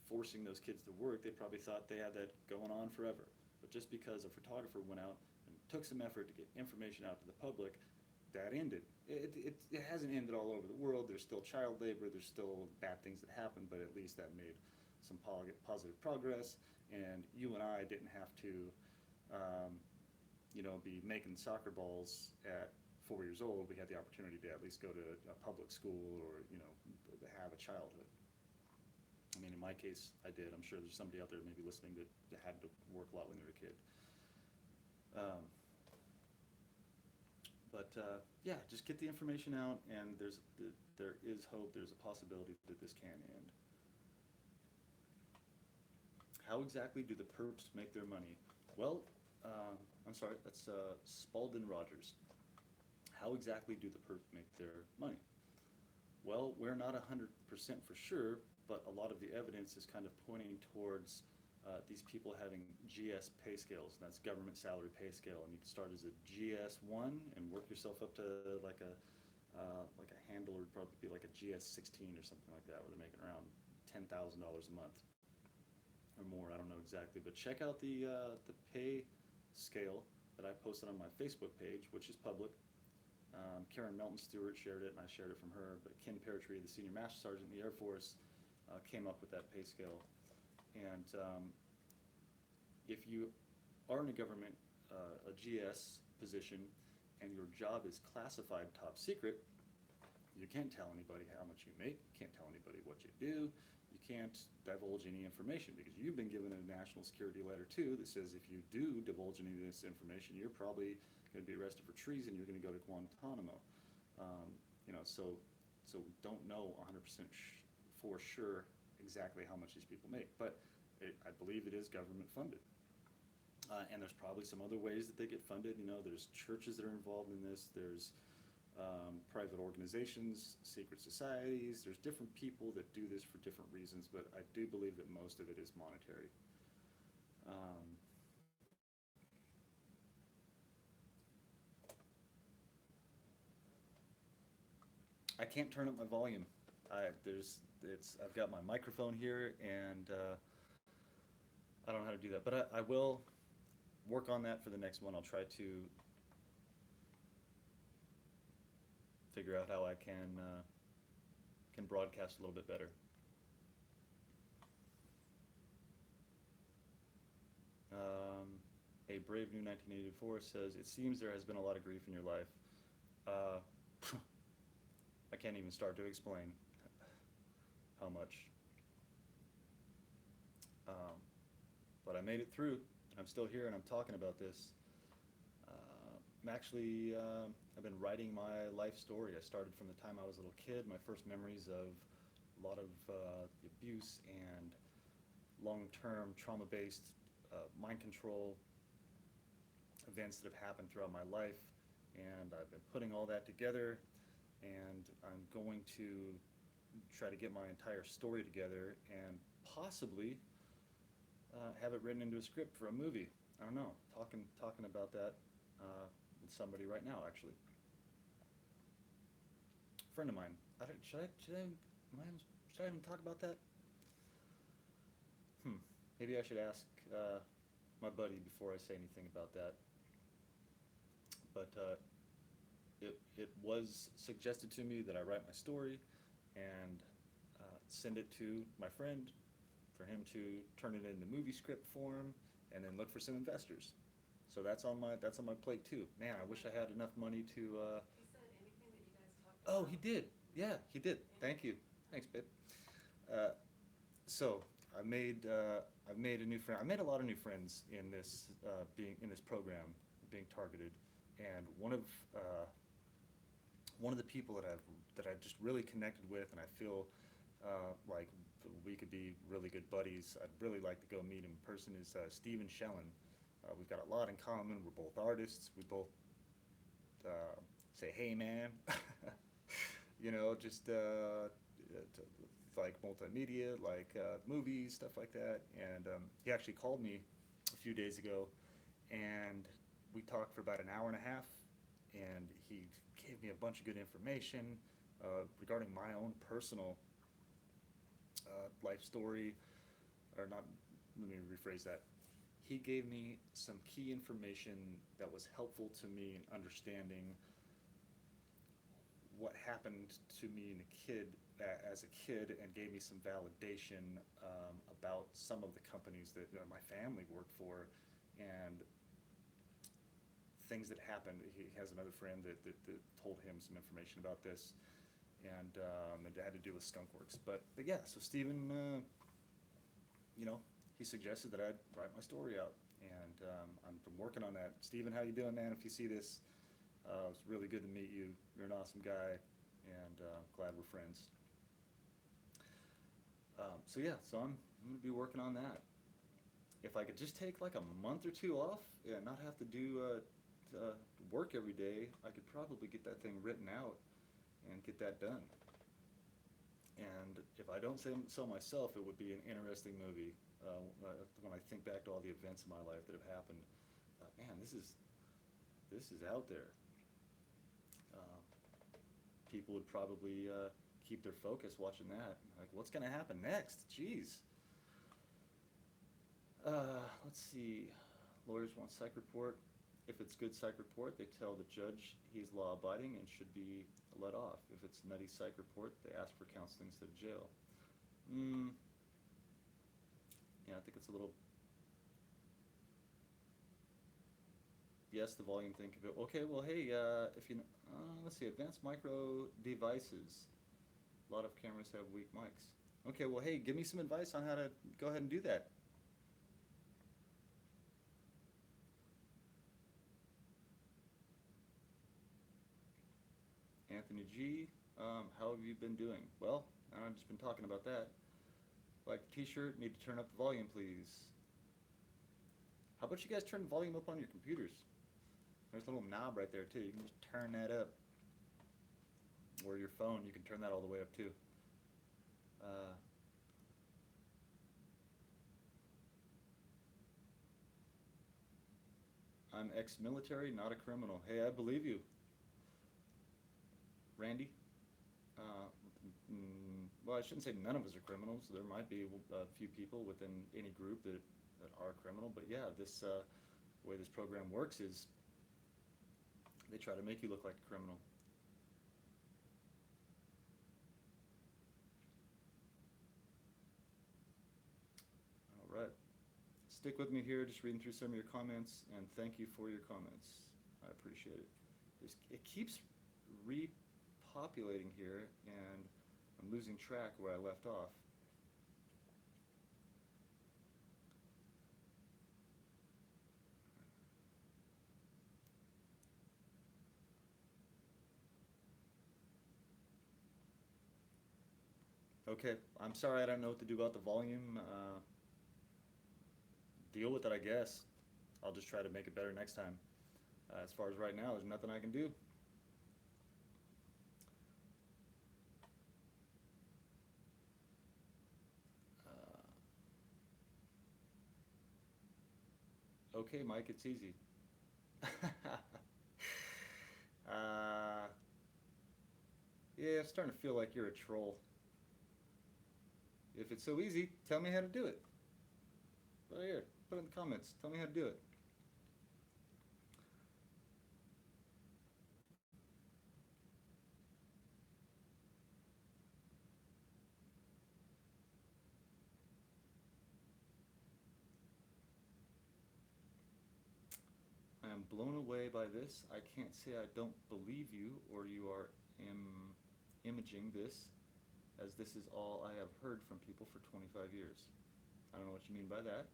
forcing those kids to work, they probably thought they had that going on forever. But just because a photographer went out and took some effort to get information out to the public, that ended. It hasn't ended all over the world. There's still child labor, there's still bad things that happen, but at least that made some positive progress, and you and I didn't have to be making soccer balls at 4 years old. We had the opportunity to at least go to a public school or have a childhood. I mean, in my case, I did. I'm sure there's somebody out there maybe listening that had to work a lot when they were a kid. Yeah, just get the information out, and there is hope, there's a possibility that this can end. How exactly do the perps make their money? Well, I'm sorry, that's Spalding Rogers. How exactly do the perps make their money? Well, we're not 100% for sure, but a lot of the evidence is kind of pointing towards these people having GS pay scales, and that's government salary pay scale, and you can start as a GS1 and work yourself up to like a handler would probably be like a GS16 or something like that, where they're making around $10,000 a month or more. I don't know exactly, but check out the pay scale that I posted on my Facebook page, which is public. Karen Melton Stewart shared it, and I shared it from her. But Ken Peartree, the senior master sergeant in the Air Force, came up with that pay scale. And if you are in a government, a GS position, and your job is classified top secret, you can't tell anybody how much you make, you can't tell anybody what you do, you can't divulge any information, because you've been given a national security letter too that says if you do divulge any of this information, you're probably going to be arrested for treason, you're going to go to Guantanamo. So we don't know 100% for sure exactly how much these people make, but I believe it is government funded. And there's probably some other ways that they get funded. There's churches that are involved in this. There's private organizations, secret societies. There's different people that do this for different reasons, but I do believe that most of it is monetary. I can't turn up my volume. I've got my microphone here, and I don't know how to do that, but I will work on that for the next one. I'll try to figure out how I can broadcast a little bit better. A brave new 1984 says, "It seems there has been a lot of grief in your life." I can't even start to explain how much. But I made it through. I'm still here and I'm talking about this. I've been writing my life story. I started from the time I was a little kid. My first memories of a lot of abuse and long-term trauma-based mind control events that have happened throughout my life. And I've been putting all that together, and I'm going to try to get my entire story together and possibly have it written into a script for a movie. I don't know. Talking about that with somebody right now, actually. A friend of mine. Should I even talk about that? Maybe I should ask my buddy before I say anything about that. But it was suggested to me that I write my story and send it to my friend for him to turn it into movie script form and then look for some investors. So that's on my plate too. Man, I wish I had enough money to. He said anything that you guys talked about. Oh, he did. Yeah, he did. Thank you. Thanks, babe. So I've made a new friend. I made a lot of new friends in this in this program, being targeted, and one of the people that I just really connected with, and I feel like we could be really good buddies. I'd really like to go meet him in person. Is Stephen Shellen. We've got a lot in common. We're both artists. We both say, "Hey, man," just like multimedia, like movies, stuff like that. And he actually called me a few days ago, and we talked for about an hour and a half, and he gave me a bunch of good information regarding my own personal life story, or not, let me rephrase that. He gave me some key information that was helpful to me in understanding what happened to me as a kid, and gave me some validation about some of the companies that my family worked for, and things that happened. He has another friend that told him some information about this, and it had to do with skunkworks. But yeah, so Stephen, he suggested that I'd write my story out, and I'm working on that. Stephen, how you doing, man? If you see this, it's really good to meet you. You're an awesome guy, and glad we're friends. So I'm going to be working on that. If I could just take like a month or two off and not have to do work every day, I could probably get that thing written out and get that done. And if I don't say so myself, it would be an interesting movie. When I think back to all the events in my life that have happened, man, this is out there. People would probably keep their focus watching that. Like, what's going to happen next? Jeez. Let's see. Lawyers want psych report. If it's good psych report, they tell the judge he's law-abiding and should be let off. If it's nutty psych report, they ask for counseling instead of jail. Yeah, I think it's a little... Yes, the volume thing could go... Okay, well, hey, if you... let's see, advanced micro devices. A lot of cameras have weak mics. Okay, well, hey, give me some advice on how to go ahead and do that. Anthony G, how have you been doing? Well, I've just been talking about that. Like the t-shirt, need to turn up the volume, please. How about you guys turn the volume up on your computers? There's a little knob right there too. You can just turn that up. Or your phone, you can turn that all the way up too. I'm ex-military, not a criminal. Hey, I believe you. Randy? Well, I shouldn't say none of us are criminals. There might be a few people within any group that are criminal, but yeah, this way this program works is they try to make you look like a criminal. All right. Stick with me here, just reading through some of your comments, and thank you for your comments. I appreciate it. It keeps repopulating here, and I'm losing track where I left off. Okay, I'm sorry, I don't know what to do about the volume. Deal with it, I guess. I'll just try to make it better next time. As far as right now, there's nothing I can do. Okay, Mike, it's easy. Yeah, I'm starting to feel like you're a troll. If it's so easy, tell me how to do it. Right here, put it in the comments. Tell me how to do it. I am blown away by this. I can't say I don't believe you, or you are imaging this, as this is all I have heard from people for 25 years. I don't know what you mean by that.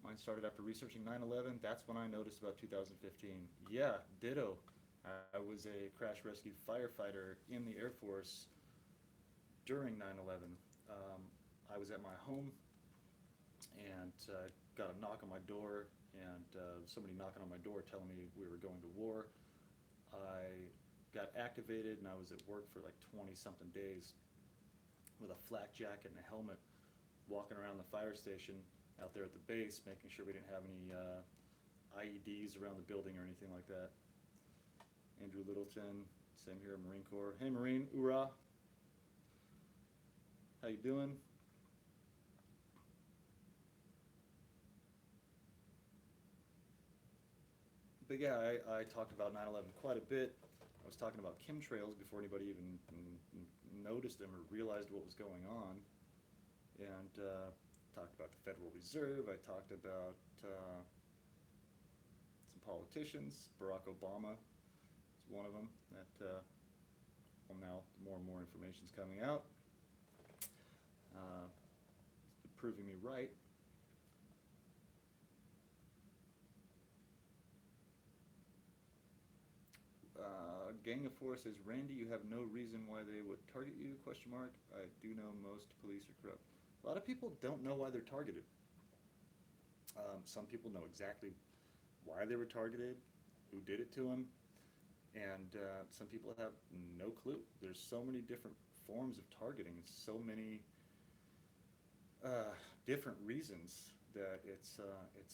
Mine started after researching 9/11. That's when I noticed about 2015. Yeah, ditto. I was a crash rescue firefighter in the Air Force during 9/11. I was at my home and got a knock on my door, and somebody knocking on my door telling me we were going to war. I got activated, and I was at work for like 20-something days with a flak jacket and a helmet, walking around the fire station out there at the base, making sure we didn't have any IEDs around the building or anything like that. Andrew Littleton, same here, Marine Corps. Hey Marine, hoorah! How you doing? But yeah, I talked about 9/11 quite a bit. I was talking about chemtrails before anybody even noticed them or realized what was going on. And talked about the Federal Reserve. I talked about some politicians. Barack Obama is one of them. That well, now more and more information is coming out, proving me right. Gang of Four says, Randy, you have no reason why they would target you, question mark. I do know most police are corrupt. A lot of people don't know why they're targeted. Some people know exactly why they were targeted, who did it to them, and some people have no clue. There's so many different forms of targeting, so many different reasons that it's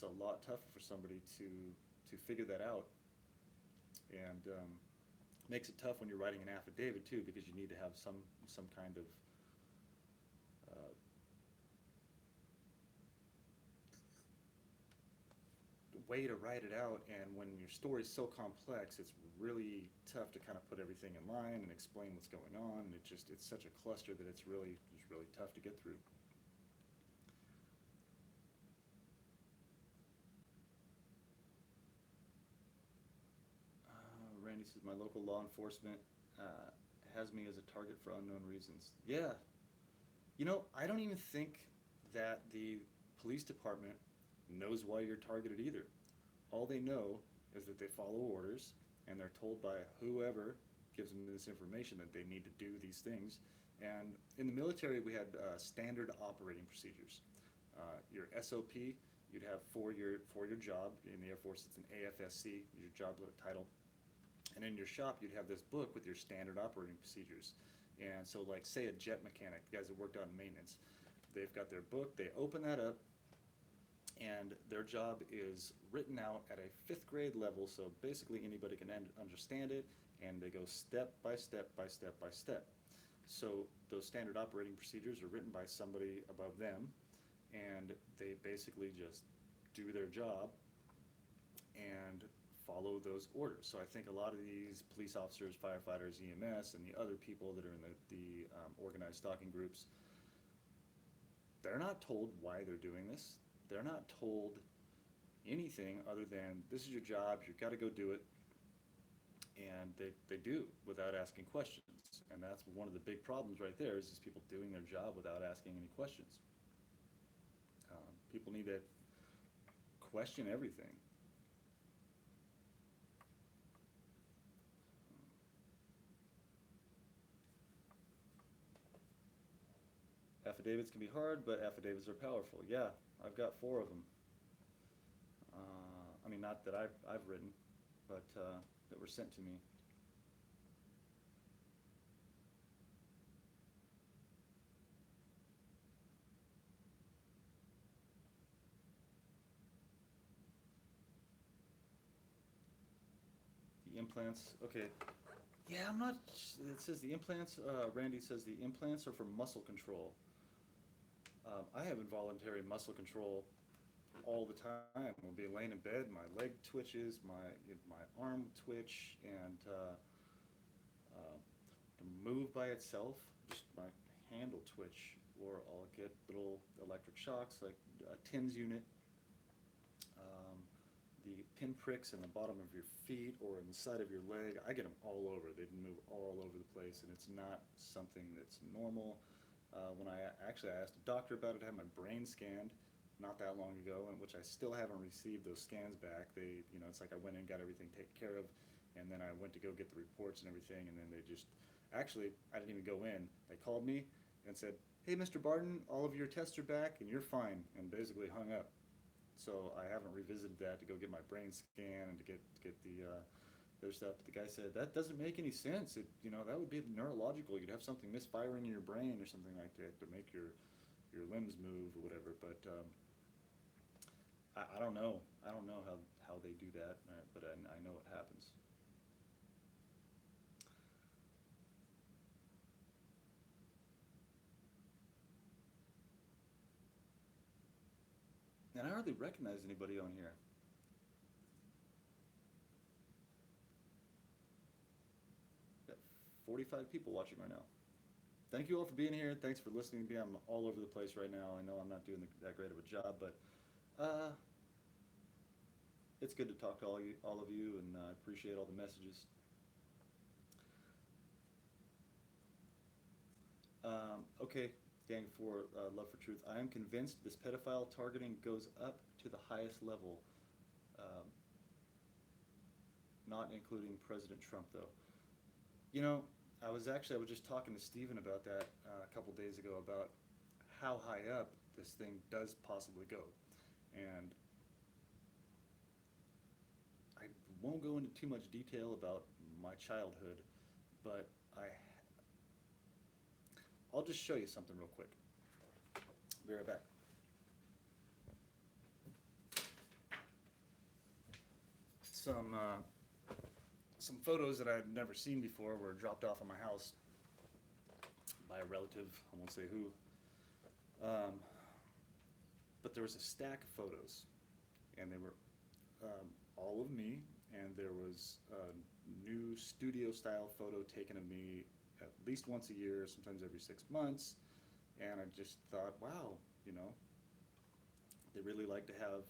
a lot tougher for somebody to figure that out. And makes it tough when you're writing an affidavit too, because you need to have some kind of way to write it out, and when your story's so complex, it's really tough to kind of put everything in line and explain what's going on, and it's such a cluster that it's really tough to get through. Randy says, my local law enforcement has me as a target for unknown reasons. Yeah. You know, I don't even think that the police department knows why you're targeted either. All they know is that they follow orders, and they're told by whoever gives them this information that they need to do these things. And in the military, we had standard operating procedures. Your SOP, you'd have for your job. In the Air Force, it's an AFSC, your job title. And in your shop, you'd have this book with your standard operating procedures. And so, like, say a jet mechanic, guys that worked out in maintenance, they've got their book, they open that up, and their job is written out at a 5th grade level, so basically anybody can understand it, and they go step by step by step by step. So those standard operating procedures are written by somebody above them, and they basically just do their job and follow those orders. So I think a lot of these police officers, firefighters, EMS, and the other people that are in the organized stalking groups, they're not told why they're doing this. They're not told anything other than, this is your job, you've got to go do it. And they do without asking questions. And that's one of the big problems right there, is people doing their job without asking any questions. People need to question everything. Affidavits can be hard, but affidavits are powerful. Yeah, I've got 4 of them. I mean, not that I've written, but that were sent to me. The implants, okay. Yeah, I'm not, it says the implants, Randy says the implants are for muscle control. I have involuntary muscle control all the time. I'll be laying in bed, my leg twitches, my arm twitch, and to move by itself, just my hand will twitch, or I'll get little electric shocks, like a TINS unit. The pinpricks in the bottom of your feet or in the side of your leg, I get them all over. They move all over the place, and it's not something that's normal. When I asked a doctor about it, I had my brain scanned not that long ago, and which I still haven't received those scans back. They, it's like I went in and got everything taken care of, and then I went to go get the reports and everything, and then they just, actually, I didn't even go in. They called me and said, hey, Mr. Barden, all of your tests are back, and you're fine, and basically hung up. So I haven't revisited that to go get my brain scan and to get the other stuff. But the guy said, that doesn't make any sense. That would be neurological. You'd have something misfiring in your brain or something like that to make your limbs move or whatever. But I don't know. I don't know how they do that, but I know it happens. And I hardly recognize anybody on here. Got 45 people watching right now. Thank you all for being here. Thanks for listening to me. I'm all over the place right now. I know I'm not doing that great of a job, but it's good to talk to all of you, and I appreciate all the messages. Okay, gang, for Love for Truth. I am convinced this pedophile targeting goes up to the highest level, not including President Trump, though. I was just talking to Stephen about that a couple days ago, about how high up this thing does possibly go. And I won't go into too much detail about my childhood, but I'll just show you something real quick. Be right back. Some photos that I had never seen before were dropped off at my house by a relative. I won't say who. But there was a stack of photos, and they were all of me, and there was a new studio style photo taken of me at least once a year, sometimes every 6 months. And I just thought, wow, you know, they really like to have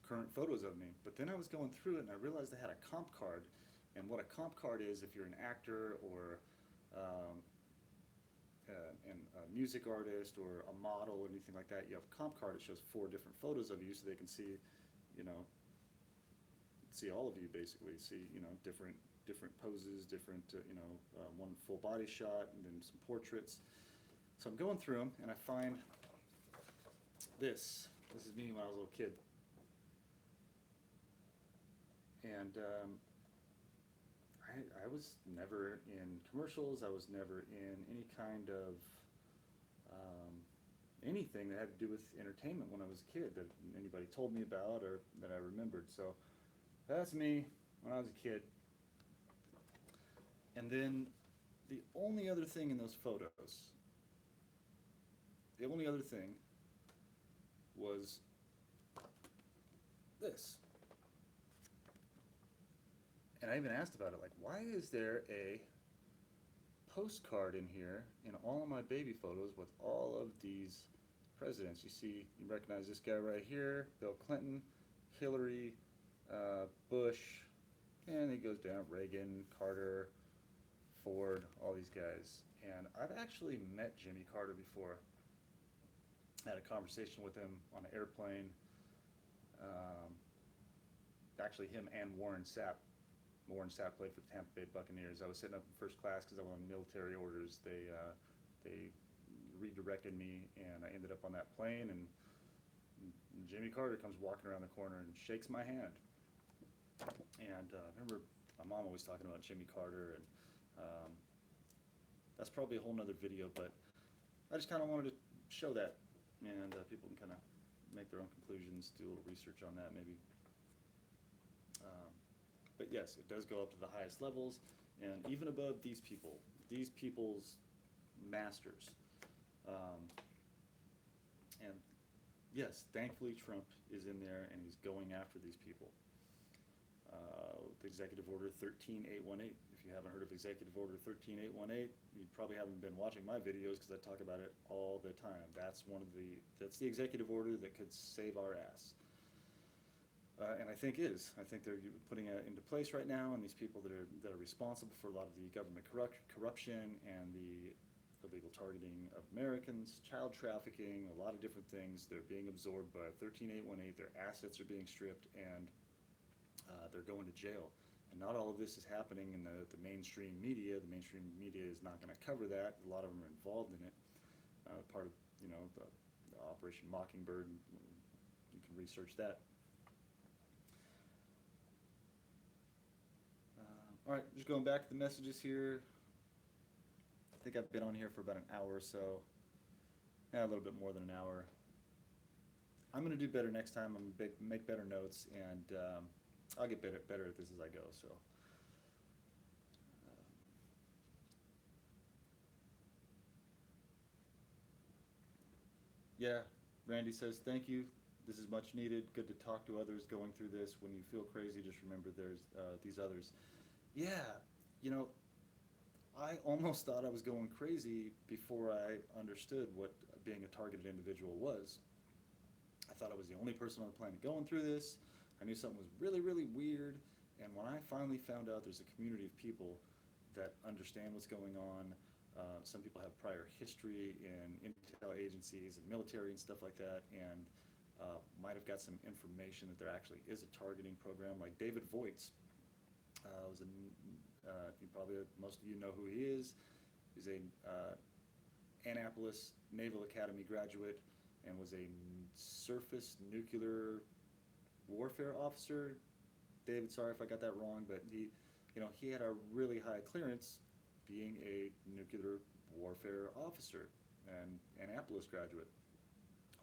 current photos of me. But then I was going through it and I realized I had a comp card. And what a comp card is, if you're an actor or um, a music artist or a model or anything like that, you have a comp card. It shows 4 different photos of you so they can see, you know, see all of you basically. See, you know, different poses, different, one full body shot, and then some portraits. So I'm going through them and I find this. This is me when I was a little kid. And I was never in commercials. I was never in any kind of anything that had to do with entertainment when I was a kid that anybody told me about or that I remembered. So that's me when I was a kid. And then the only other thing in those photos, the only other thing was this. And I even asked about it, like, why is there a postcard in here in all of my baby photos with all of these presidents? You see, you recognize this guy right here, Bill Clinton, Hillary, Bush, and he goes down, Reagan, Carter, Ford, all these guys. And I've actually met Jimmy Carter before. I had a conversation with him on an airplane. Actually, him and Warren Sapp. Warren Sapp played for the Tampa Bay Buccaneers. I was sitting up in first class because I was on military orders. They redirected me, and I ended up on that plane. And Jimmy Carter comes walking around the corner and shakes my hand. And I remember my mom always talking about Jimmy Carter, and that's probably a whole nother video. But I just kind of wanted to show that, and people can kind of make their own conclusions, do a little research on that maybe. But yes, it does go up to the highest levels, and even above these people's masters. And yes, thankfully Trump is in there and he's going after these people. The Executive Order 13818. If you haven't heard of Executive Order 13818, you probably haven't been watching my videos because I talk about it all the time. That's the executive order that could save our ass. And I think I think they're putting it into place right now, and these people that are responsible for a lot of the government corruption and the illegal targeting of Americans, child trafficking, a lot of different things, they're being absorbed by 13818. Their assets are being stripped, and they're going to jail. And not all of this is happening in the mainstream media. The mainstream media is not going to cover that. A lot of them are involved in it. Part of the Operation Mockingbird. You can research that. All right, just going back to the messages here. I think I've been on here for about an hour or so. A little bit more than an hour. I'm going to do better next time. I'm going to make better notes, and I'll get better at this as I go. So, yeah, Randy says, thank you. This is much needed. Good to talk to others going through this. When you feel crazy, just remember there's these others. Yeah, I almost thought I was going crazy before I understood what being a targeted individual was. I thought I was the only person on the planet going through this. I knew something was really, really weird. And when I finally found out there's a community of people that understand what's going on, some people have prior history in intel agencies and military and stuff like that, and might have got some information that there actually is a targeting program, like David Voigt's. Most of you know who he is. He's a Annapolis Naval Academy graduate and was a surface nuclear warfare officer. David, sorry if I got that wrong, but he had a really high clearance being a nuclear warfare officer and Annapolis graduate.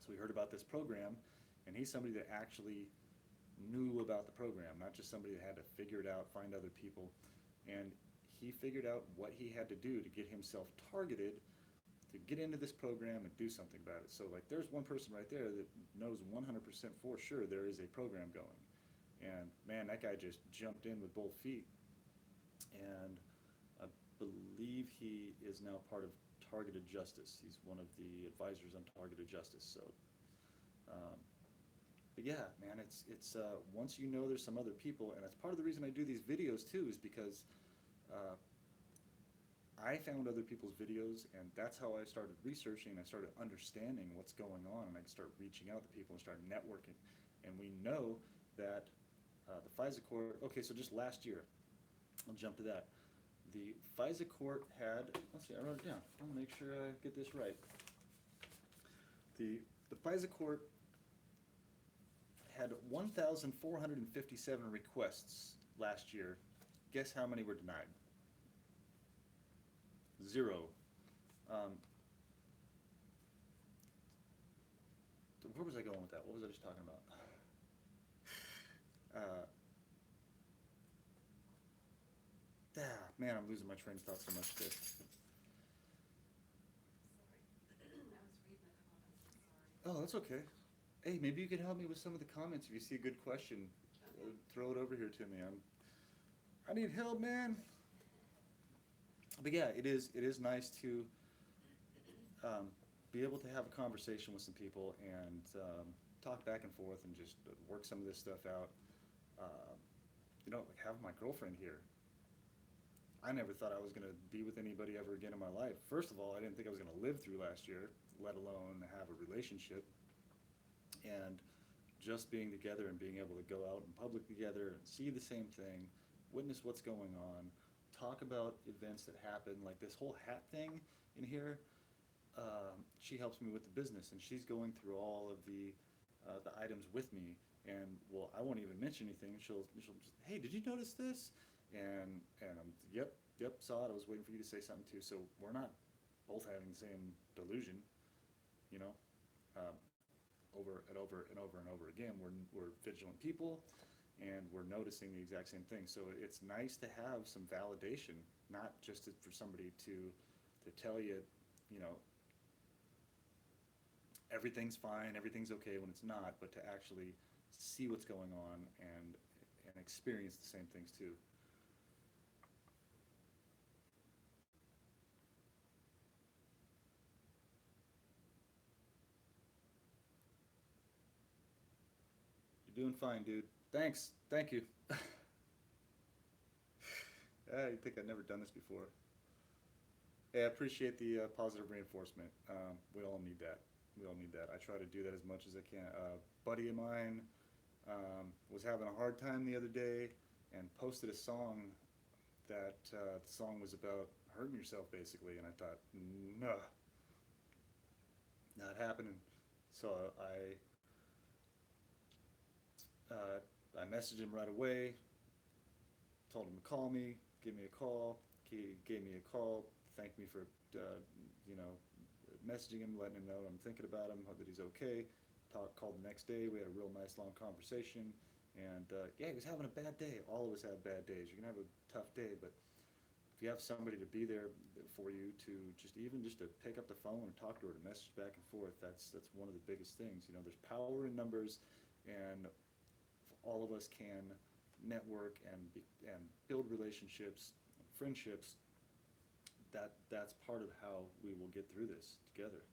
So we heard about this program, and he's somebody that actually knew about the program, not just somebody that had to figure it out, find other people. And he figured out what he had to do to get himself targeted to get into this program and do something about it. So like there's one person right there that knows 100% for sure there is a program going. And man, that guy just jumped in with both feet. And I believe he is now part of Targeted Justice. He's one of the advisors on Targeted Justice. So, um, but yeah, man, it's once you know there's some other people, and that's part of the reason I do these videos too, is because uh, I found other people's videos, and that's how I started researching. I started understanding what's going on, and I start reaching out to people and start networking. And we know that the FISA court. Okay, so just last year, I'll jump to that. The FISA court had. Let's see, I wrote it down. I'll make sure I get this right. The FISA court had 1,457 requests last year. Guess how many were denied? 0. Where was I going with that? What was I just talking about? Man, I'm losing my train of thought so much today. Sorry. I was reading the comments, I'm sorry. Oh, that's okay. Hey, maybe you can help me with some of the comments. If you see a good question, Okay. throw it over here to me. I need help, man. But yeah, it is nice to be able to have a conversation with some people and talk back and forth and just work some of this stuff out. Like have my girlfriend here. I never thought I was going to be with anybody ever again in my life. First of all, I didn't think I was going to live through last year, let alone have a relationship. And just being together and being able to go out in public together and see the same thing, witness what's going on, talk about events that happen, like this whole hat thing in here. She helps me with the business, and she's going through all of the items with me. And well, I won't even mention anything. She'll just, hey, did you notice this? And I'm, yep, saw it. I was waiting for you to say something too. So we're not both having the same delusion, you know. Over and over and over and over again, we're vigilant people, and we're noticing the exact same thing. So it's nice to have some validation, not just for somebody to tell you, everything's fine, everything's okay when it's not, but to actually see what's going on and experience the same things too. You're doing fine, dude. Thanks. Thank you. You think I've never done this before? Hey, I appreciate the positive reinforcement. We all need that. We all need that. I try to do that as much as I can. A buddy of mine was having a hard time the other day and posted a song that the song was about hurting yourself, basically. And I thought, no, not happening. So I messaged him right away, told him to call me, give me a call. He gave me a call, thanked me for, messaging him, letting him know I'm thinking about him, hope that he's okay. Called the next day, we had a real nice long conversation, and yeah, he was having a bad day. All of us have bad days. You're gonna have a tough day, but if you have somebody to be there for you, to just to pick up the phone and talk to her, to message back and forth, that's one of the biggest things. There's power in numbers, and all of us can network and build relationships, friendships. That's part of how we will get through this together.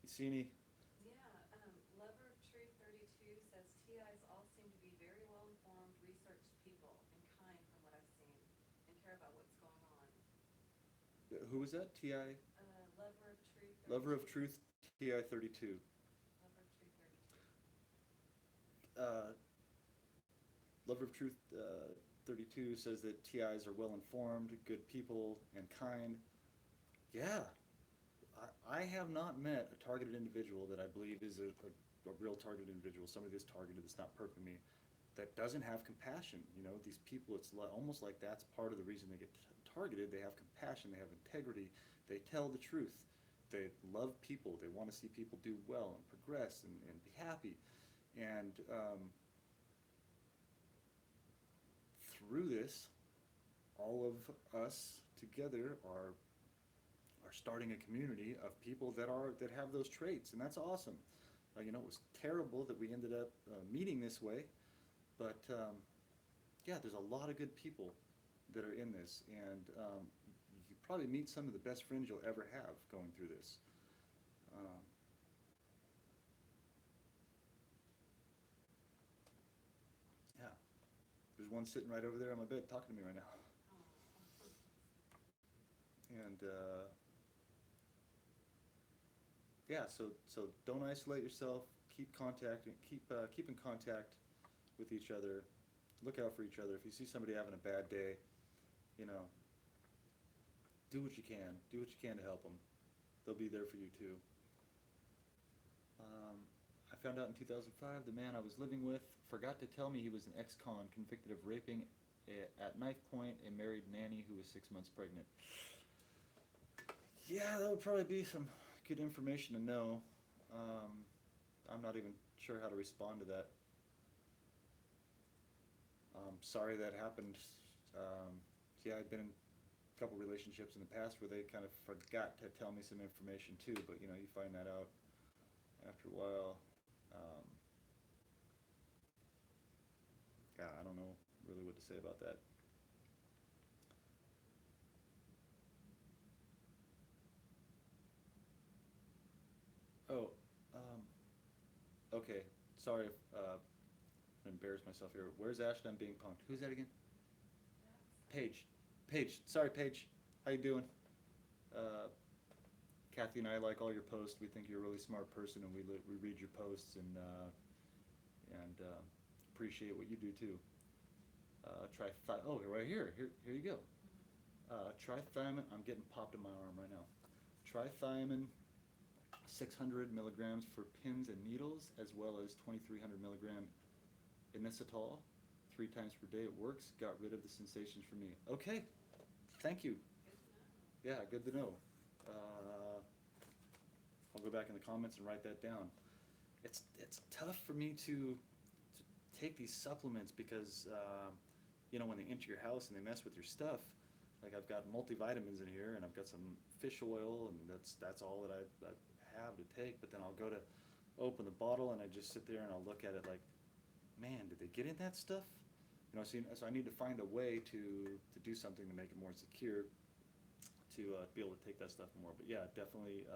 You see any? Yeah, Lover of Truth 32 says TIs all seem to be very well informed, researched people and kind from what I've seen, and care about what's going on. Who was that? TI? Lover of Truth 32. Lover of Truth, TI 32. Lover of Truth 32. Lover of Truth 32 says that TIs are well informed, good people, and kind. Yeah. I have not met a targeted individual that I believe is a real targeted individual, somebody that's targeted, that's not perking me, that doesn't have compassion. These people, it's almost like that's part of the reason they get targeted. They have compassion, they have integrity, they tell the truth, they love people, they want to see people do well and progress and be happy. And through this, all of us together are starting a community of people that have those traits, and that's awesome. You know, it was terrible that we ended up meeting this way, but yeah, there's a lot of good people that are in this, and you probably meet some of the best friends you'll ever have going through this. Um, yeah, there's one sitting right over there on my bed talking to me right now, and yeah, so don't isolate yourself. Keep in contact with each other. Look out for each other. If you see somebody having a bad day, you know, do what you can. Do what you can to help them. They'll be there for you too. Um, I found out in 2005 the man I was living with forgot to tell me he was an ex-con convicted of raping at knife point a married nanny who was 6 months pregnant. Yeah, that would probably be some good information to know. Um, I'm not even sure how to respond to that. Sorry that happened. Um, yeah, I've been in a couple relationships in the past where they kind of forgot to tell me some information too, but you know, you find that out after a while. Um, yeah, I don't know really what to say about that. Oh, okay. Sorry if I embarrassed myself here. Where's Ashton? I'm being punked. Who's that again? Paige. Paige. Sorry, Paige. How you doing? Uh, Kathy and I like all your posts. We think you're a really smart person, and we read your posts and appreciate what you do too. Oh, right here. Here you go. Trithiamine. I'm getting popped in my arm right now. Trithiamine, 600 milligrams for pins and needles, as well as 2,300 milligram inositol, 3 times per day. It works. Got rid of the sensations for me. Okay. Thank you. Good to know. Yeah, good to know. I'll go back in the comments and write that down. It's tough for me to take these supplements because you know, when they enter your house and they mess with your stuff, like I've got multivitamins in here and I've got some fish oil and that's all that I have to take. But then I'll go to open the bottle and I just sit there and I'll look at it like, man, did they get in that stuff? You know, so I need to find a way to do something to make it more secure to be able to take that stuff more. But yeah, definitely,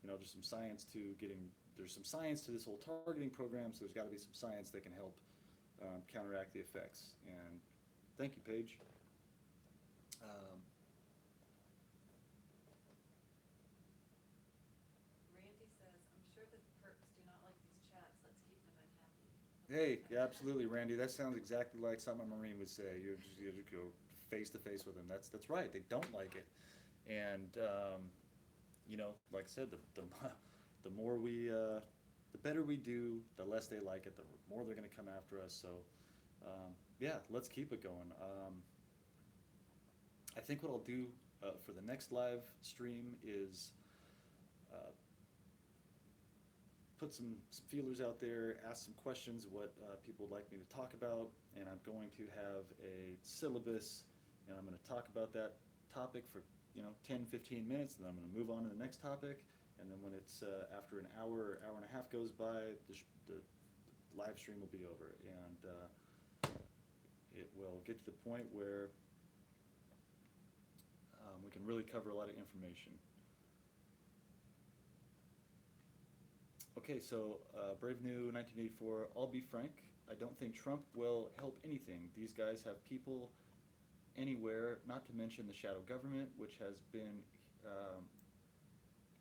you know, there's some science to this whole targeting program, so there's got to be some science that can help counteract the effects. And thank you, Paige. Um, Randy says, I'm sure the perks do not like these chats. Let's keep them unhappy. hey, yeah, absolutely, Randy. That sounds exactly like something a Marine would say. You just go face to face with them. That's right. They don't like it, and you know, like I said, the more the better we do, the less they like it, the more they're going to come after us. So, yeah, let's keep it going. I think what I'll do for the next live stream is put some feelers out there, ask some questions, what people would like me to talk about, and I'm going to have a syllabus, and I'm going to talk about that topic for 10, 15 minutes, and then I'm going to move on to the next topic, and then when it's after an hour and a half goes by, the live stream will be over, and it will get to the point where we can really cover a lot of information. Okay, so Brave New 1984, I'll be frank, I don't think Trump will help anything. These guys have people anywhere, not to mention the shadow government, which has been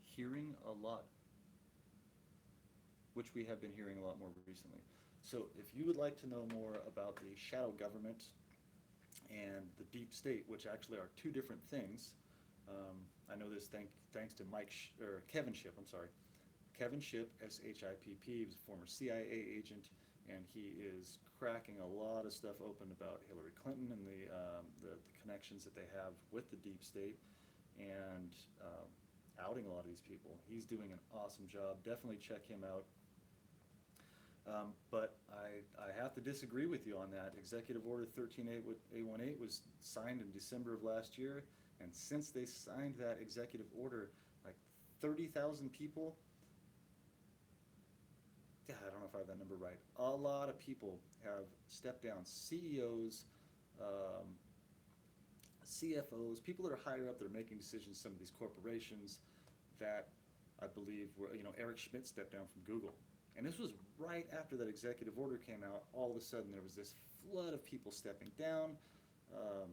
hearing a lot, which we have been hearing a lot more recently. So if you would like to know more about the shadow government and the deep state, which actually are two different things, I know this thanks to Kevin Shipp, I'm sorry. Kevin Shipp, SHIPP, he was a former CIA agent, and he is cracking a lot of stuff open about Hillary Clinton and the connections that they have with the deep state, and outing a lot of these people. He's doing an awesome job. Definitely check him out. But I have to disagree with you on that. Executive Order 13818 was signed in December of last year, And since they signed that executive order, like 30,000 people, yeah, I don't know if I have that number right. A lot of people have stepped down. CEOs, um, CFOs, people that are higher up that are making decisions, some of these corporations that I believe were, Eric Schmidt stepped down from Google. And this was right after that executive order came out. All of a sudden, there was this flood of people stepping down, um,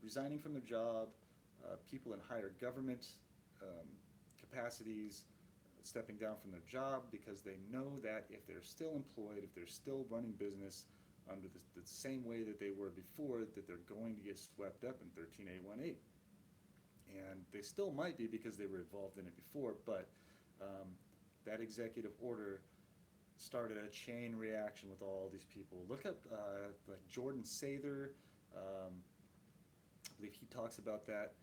resigning from their job, people in higher government um, capacities stepping down from their job because they know that if they're still employed, if they're still running business under the same way that they were before, that they're going to get swept up in 13A18. And they still might be because they were involved in it before, but that executive order started a chain reaction with all these people. Look up like Jordan Sather. I believe he talks about that.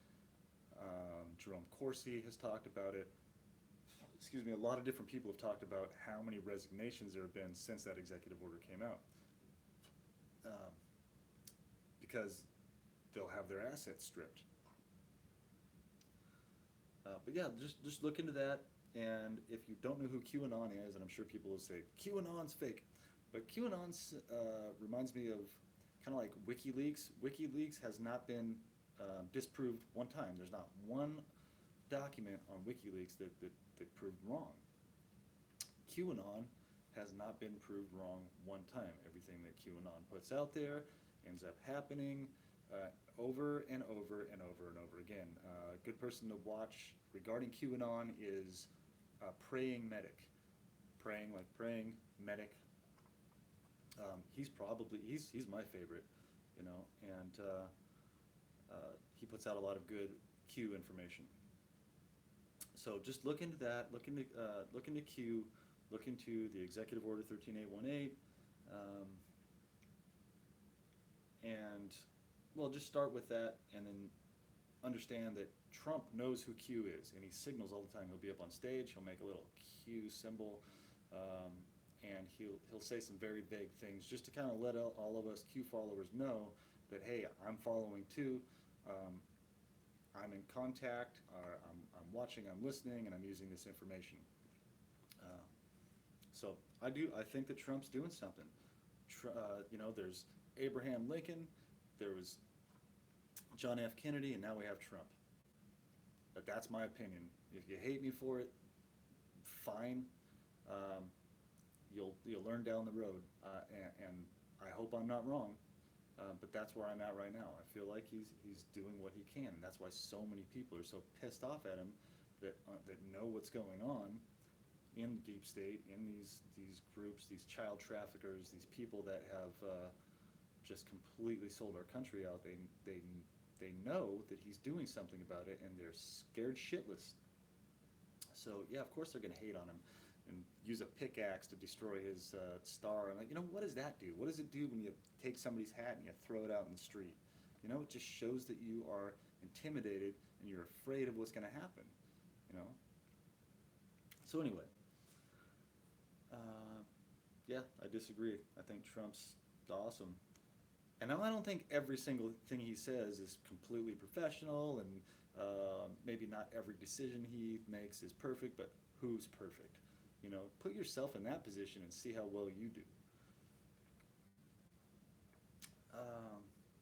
Jerome Corsi has talked about it. Excuse me, a lot of different people have talked about how many resignations there have been since that executive order came out. Because they'll have their assets stripped. But yeah, just look into that. And if you don't know who QAnon is, and I'm sure people will say QAnon's fake, but QAnon reminds me of kind of like WikiLeaks. WikiLeaks has not been disproved one time. There's not one document on WikiLeaks that proved wrong. QAnon has not been proved wrong one time. Everything that QAnon puts out there ends up happening over and over and over and over again. A good person to watch regarding QAnon is Praying Medic. Praying Medic. He's my favorite, and he puts out a lot of good Q information. So just look into that. Look into Q. Look into the Executive Order 13A18, and well, just start with that, and then understand that Trump knows who Q is, and he signals all the time. He'll be up on stage. He'll make a little Q symbol, and he'll say some very vague things just to kind of let all of us Q followers know that, hey, I'm following too. I'm in contact. I'm watching. I'm listening, and I'm using this information. So I think that Trump's doing something. There's Abraham Lincoln. There was John F. Kennedy, and now we have Trump. But that's my opinion. If you hate me for it, fine. You'll learn down the road, and I hope I'm not wrong. But that's where I'm at right now. I feel like he's doing what he can, and that's why so many people are so pissed off at him that know what's going on in the deep state, in these groups, these child traffickers, these people that have just completely sold our country out. They know that he's doing something about it, and they're scared shitless. So yeah, of course they're going to hate on him and use a pickaxe to destroy his star. And what does that do? What does it do when you take somebody's hat and you throw it out in the street? It just shows that you are intimidated and you're afraid of what's going to happen. So anyway, yeah, I disagree. I think Trump's awesome. And now I don't think every single thing he says is completely professional, and maybe not every decision he makes is perfect, but who's perfect? Put yourself in that position and see how well you do.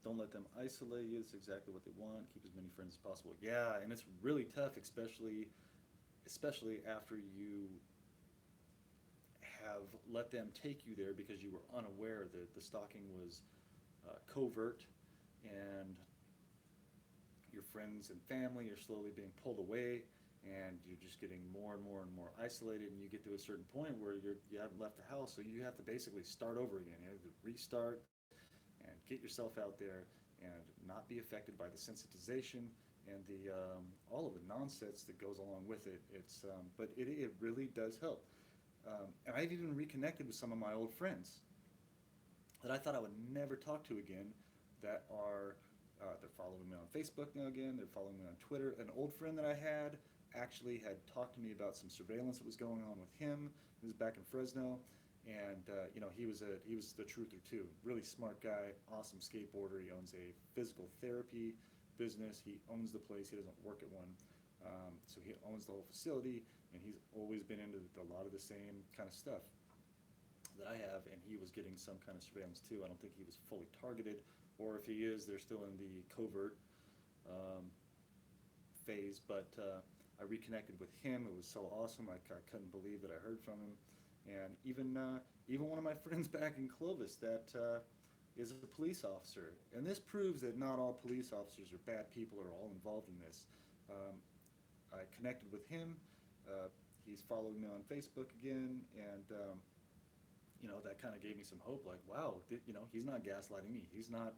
Don't let them isolate you. It's exactly what they want. Keep as many friends as possible. Yeah, and it's really tough, especially after you have let them take you there because you were unaware that the stalking was covert, and your friends and family are slowly being pulled away, and you're just getting more and more and more isolated, and you get to a certain point where you haven't left the house, so you have to basically start over again. You have to restart and get yourself out there and not be affected by the sensitization and the all of the nonsense that goes along with it. But it really does help. And I've even reconnected with some of my old friends that I thought I would never talk to again, that are they're following me on Facebook now again, they're following me on Twitter. An old friend that I had actually had talked to me about some surveillance that was going on with him. He was back in Fresno, and he was the truther too. Really smart guy, awesome skateboarder. He owns a physical therapy business. He owns the place. He doesn't work at one. So he owns the whole facility, and he's always been into a lot of the same kind of stuff that I have, and he was getting some kind of surveillance too. I don't think he was fully targeted, or if he is, they're still in the covert phase. But I reconnected with him. It was so awesome. I couldn't believe that I heard from him, and even one of my friends back in Clovis that is a police officer. And this proves that not all police officers are bad people or all involved in this. I connected with him. He's following me on Facebook again, and that kind of gave me some hope. Like, wow, he's not gaslighting me. He's not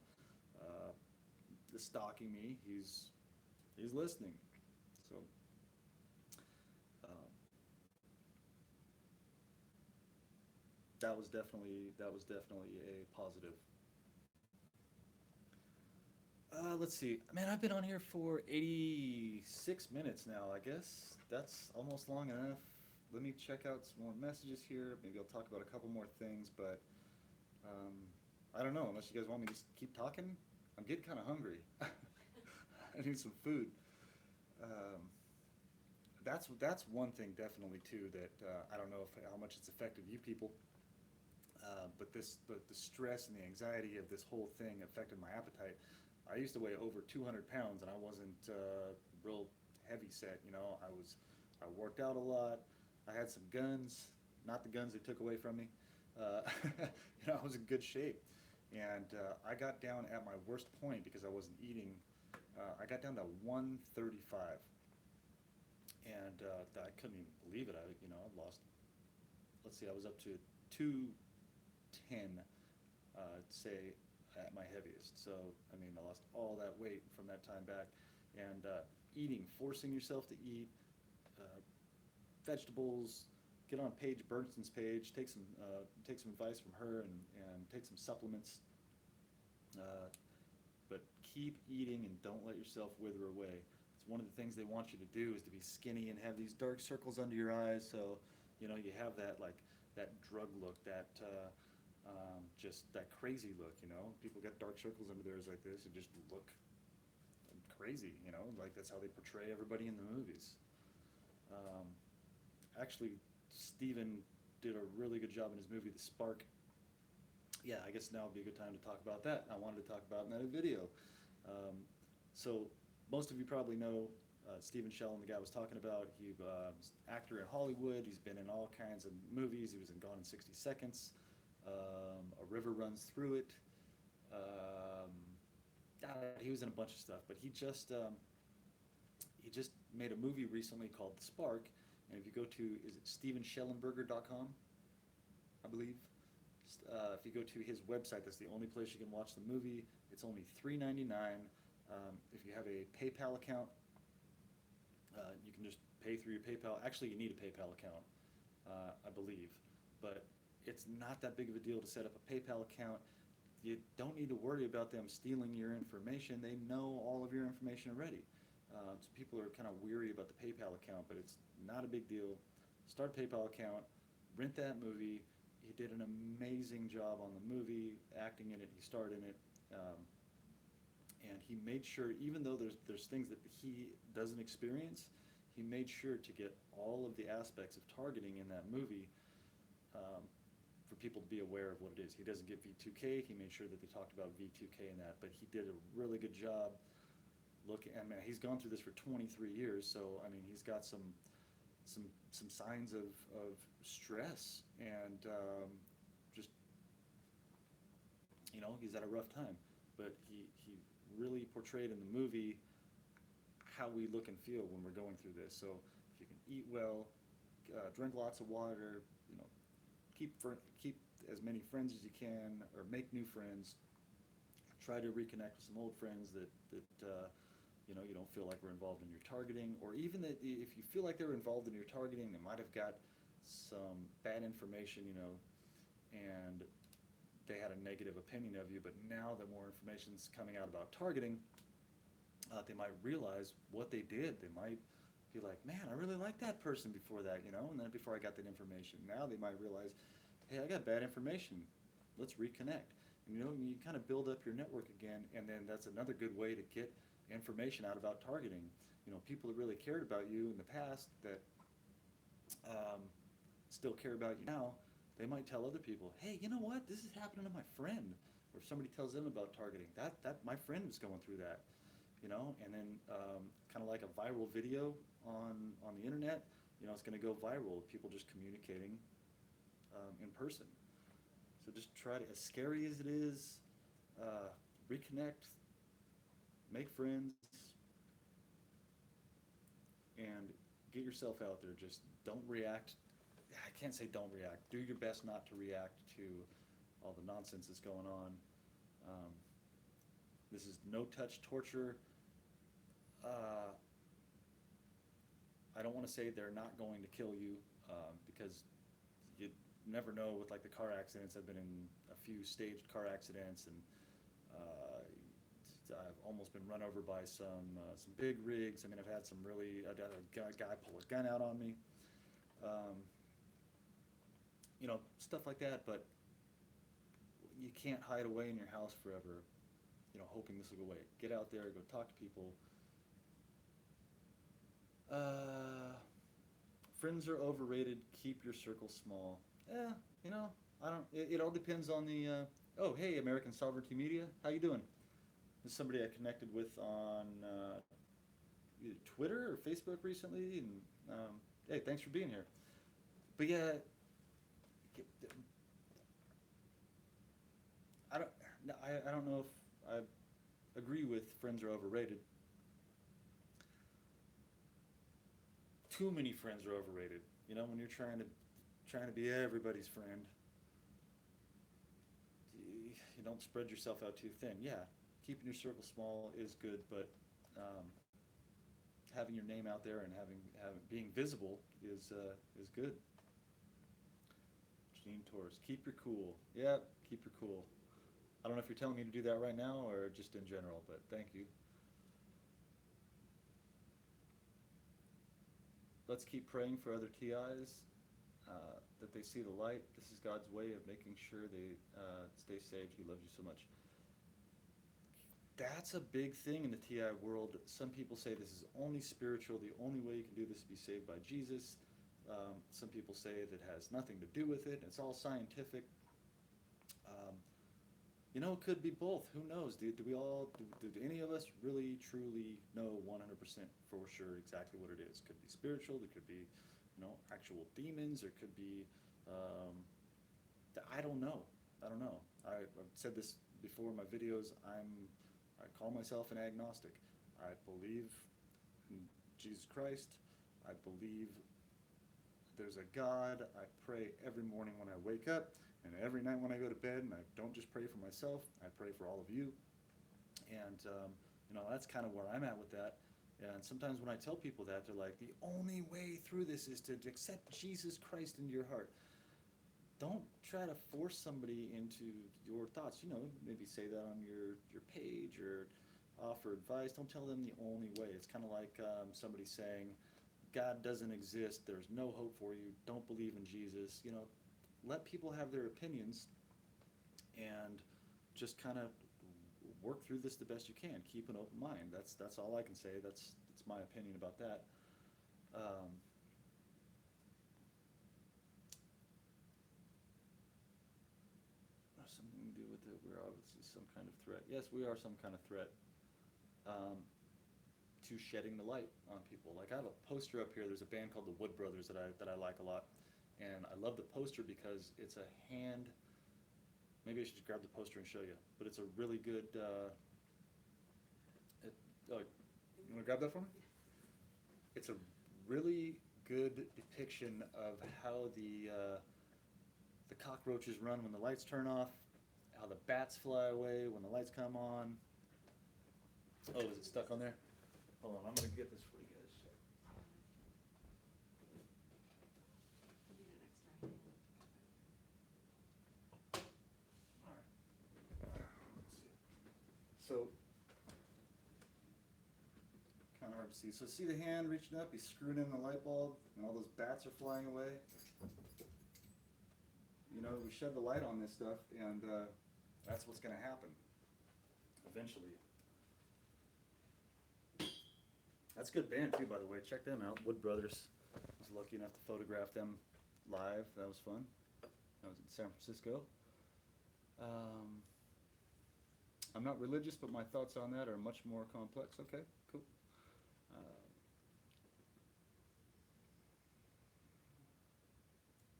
stalking me. He's listening. So that was definitely a positive. Let's see. Man, I've been on here for 86 minutes now, I guess. That's almost long enough. Let me check out some more messages here. Maybe I'll talk about a couple more things, but I don't know, unless you guys want me to just keep talking. I'm getting kind of hungry. I need some food. That's one thing definitely too that I don't know how much it's affected you people, but the stress and the anxiety of this whole thing affected my appetite. I used to weigh over 200 pounds, and I wasn't real heavy set. I worked out a lot. I had some guns, not the guns they took away from me. I was in good shape, and I got down at my worst point because I wasn't eating. I got down to 135, and I couldn't even believe it. I lost. Let's see, I was up to 210, say, at my heaviest. So I lost all that weight from that time back, and forcing yourself to eat vegetables. Get on Paige Bernson's page. Take some advice from her, and take some supplements. But keep eating and don't let yourself wither away. It's one of the things they want you to do is to be skinny and have these dark circles under your eyes. So you have that drug look, that just that crazy look. People get dark circles under theirs like this and just look crazy. Like that's how they portray everybody in the movies. Actually, Steven did a really good job in his movie, The Spark. Yeah, I guess now would be a good time to talk about that. I wanted to talk about it in that video. So most of you probably know Stephen Shellen, the guy I was talking about. He was an actor in Hollywood. He's been in all kinds of movies. He was in Gone in 60 Seconds. A River Runs Through It. He was in a bunch of stuff, but he just made a movie recently called The Spark. And if you go to, is it StevenShellenberger.com, I believe? If you go to his website, that's the only place you can watch the movie. It's only $3.99. If you have a PayPal account, you can just pay through your PayPal. Actually, you need a PayPal account, I believe. But it's not that big of a deal to set up a PayPal account. You don't need to worry about them stealing your information. They know all of your information already. So people are kind of weary about the PayPal account, but it's not a big deal. Start a PayPal account, rent that movie. He did an amazing job on the movie, acting in it. He starred in it, and he made sure, even though there's things that he doesn't experience, he made sure to get all of the aspects of targeting in that movie for people to be aware of what it is. He doesn't get V2K. He made sure that they talked about V2K in that, but he did a really good job. He's gone through this for 23 years, so he's got some signs of stress, and just he's had a rough time. But he really portrayed in the movie how we look and feel when we're going through this. So if you can eat well, drink lots of water, keep as many friends as you can, or make new friends. Try to reconnect with some old friends that you don't feel like were involved in your targeting, or even that if you feel like they were involved in your targeting, they might have got some bad information, and they had a negative opinion of you, but now that more information is coming out about targeting, they might realize what they did. They might be like, man, I really liked that person before that, and then before I got that information. Now they might realize, hey, I got bad information. Let's reconnect. And you kind of build up your network again, and then that's another good way to get information out about targeting. You know, people that really cared about you in the past that still care about you now, they might tell other people, hey, you know what, this is happening to my friend. Or if somebody tells them about targeting, that my friend was going through that, you know, and then kind of like a viral video on the internet, you know, it's going to go viral, people just communicating in person. So just try to, as scary as it is, reconnect, make friends, and get yourself out there. Just don't react. I can't say don't react. Do your best not to react to all the nonsense that's going on. This is no-touch torture. I don't want to say they're not going to kill you because you never know with like the car accidents. I've been in a few staged car accidents, and I've almost been run over by some big rigs. I mean, I've had some really, I had a guy pull a gun out on me. You know, stuff like that, but you can't hide away in your house forever, you know, hoping this will go away. Get out there, go talk to people. Friends are overrated. Keep your circle small. Yeah, you know, I don't. It all depends on the. Oh, hey, American Sovereignty Media, how you doing? This is somebody I connected with on either Twitter or Facebook recently, and hey, thanks for being here. But yeah, I don't. I don't know if I agree with friends are overrated. Too many friends are overrated. You know, when you're trying to be everybody's friend, you don't spread yourself out too thin. Yeah, keeping your circle small is good, but having your name out there and having being visible is good. Janine Torres, keep your cool. Yeah, keep your cool. I don't know if you're telling me to do that right now or just in general, but thank you. Let's keep praying for other TIs, that they see the light. This is God's way of making sure they stay saved. He loves you so much. That's a big thing in the TI world. Some people say this is only spiritual. The only way you can do this is be saved by Jesus. Some people say that has nothing to do with it. It's all scientific. You know, it could be both. Who knows? Do any of us really, truly know 100% for sure exactly what it is? Could be spiritual. There could be, you know, actual demons. There could be, I don't know. I don't know. I've said this before in my videos. I call myself an agnostic. I believe in Jesus Christ. I believe there's a God. I pray every morning when I wake up. And every night when I go to bed, and I don't just pray for myself, I pray for all of you. And, you know, that's kind of where I'm at with that. And sometimes when I tell people that, they're like, the only way through this is to accept Jesus Christ into your heart. Don't try to force somebody into your thoughts. You know, maybe say that on your page or offer advice. Don't tell them the only way. It's kind of like somebody saying, God doesn't exist, there's no hope for you, don't believe in Jesus. You know, let people have their opinions and just kind of work through this the best you can. Keep an open mind. That's all I can say. That's my opinion about that. Something to do with it. We're obviously some kind of threat. Yes, we are some kind of threat to shedding the light on people. Like I have a poster up here. There's a band called the Wood Brothers that I like a lot. And I love the poster because it's a hand, maybe I should just grab the poster and show you, but it's a really good, you want to grab that for me? It's a really good depiction of how the cockroaches run when the lights turn off, how the bats fly away when the lights come on. Oh, is it stuck on there? Hold on, I'm going to get this for you guys. So, kind of hard to see. So see the hand reaching up, he's screwing in the light bulb, and all those bats are flying away. You know, we shed the light on this stuff, and that's what's going to happen eventually. That's a good band too, by the way. Check them out. Wood Brothers. I was lucky enough to photograph them live. That was fun. I was in San Francisco. Um, I'm not religious, but my thoughts on that are much more complex. Okay, cool. Uh,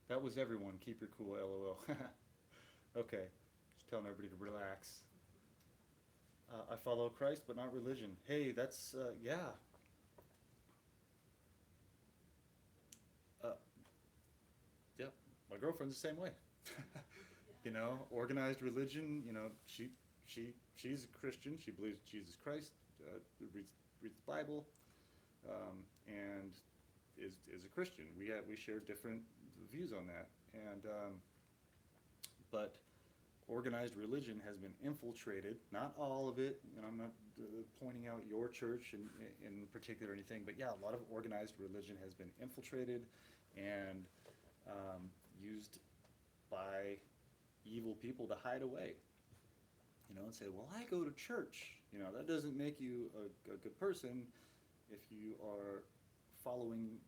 that was everyone. Keep your cool, lol. Okay, just telling everybody to relax. I follow Christ, but not religion. Hey, that's, yeah. Uh, Yep, my girlfriend's the same way. You know, organized religion. You know, she's a Christian. She believes Jesus Christ. Reads the Bible, and is a Christian. We share different views on that, and but organized religion has been infiltrated. Not all of it, and I'm not pointing out your church in particular or anything, but yeah, a lot of organized religion has been infiltrated and used by evil people to hide away. You know, and say, well, I go to church. You know, that doesn't make you a good person if you are following.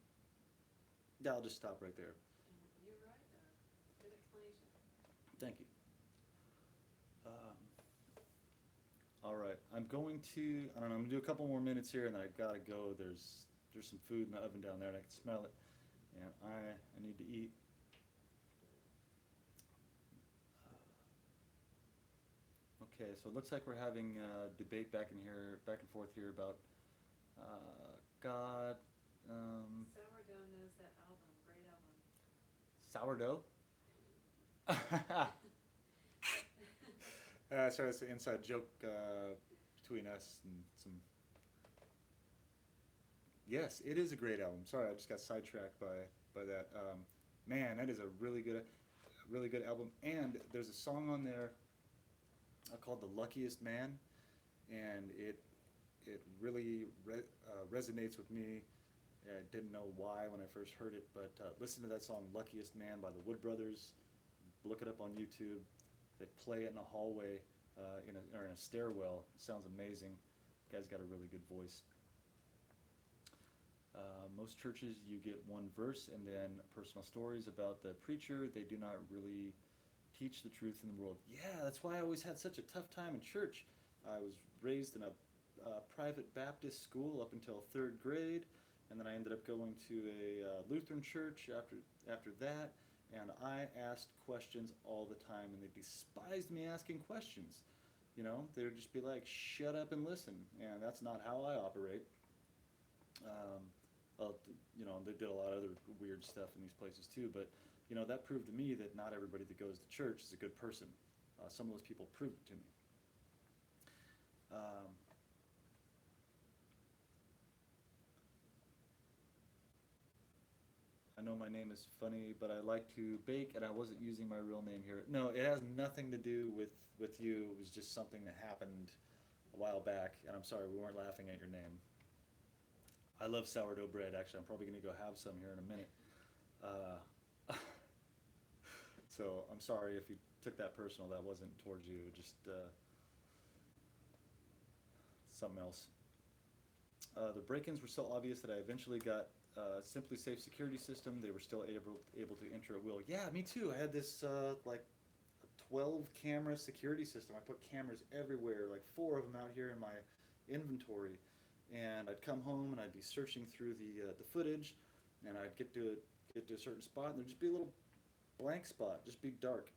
Yeah, I'll just stop right there. You're right, good explanation. Thank you. All right, I'm going to, I don't know, I'm gonna do a couple more minutes here and then I gotta go. There's some food in the oven down there and I can smell it. And I need to eat. Okay, so it looks like we're having a debate back and forth here about God, Sourdough knows that album, great album. sourdough. Sorry, it's an inside joke between us and some. Yes, it is a great album. Sorry, I just got sidetracked by that. Man, that is a really good album. And there's a song on there called "The Luckiest Man," and it really resonates with me. I didn't know why when I first heard it, but listen to that song "Luckiest Man" by the Wood Brothers. Look it up on YouTube. They play it in a hallway, or in a stairwell. It sounds amazing. The guy's got a really good voice. Most churches, you get one verse and then personal stories about the preacher. They do not really teach the truth in the world. Yeah, that's why I always had such a tough time in church. I was raised in a private Baptist school up until third grade, and then I ended up going to a Lutheran church after that. And I asked questions all the time, and they despised me asking questions. You know, they would just be like, "Shut up and listen," and that's not how I operate. You know, they did a lot of other weird stuff in these places too, but you know, that proved to me that not everybody that goes to church is a good person. Some of those people proved it to me. Um, I know my name is funny, but I like to bake, and I wasn't using my real name here. No, it has nothing to do with you. It was just something that happened a while back, and I'm sorry we weren't laughing at your name. I love sourdough bread. Actually, I'm probably going to go have some here in a minute. So I'm sorry if you took that personal. That wasn't towards you. Just something else. The break-ins were so obvious that I eventually got Simply Safe security system. They were still able to enter at will. Yeah, me too. I had this like 12 camera security system. I put cameras everywhere, like 4 of them out here in my inventory. And I'd come home and I'd be searching through the footage, and I'd get to a certain spot, and there'd just be a little blank spot, just be dark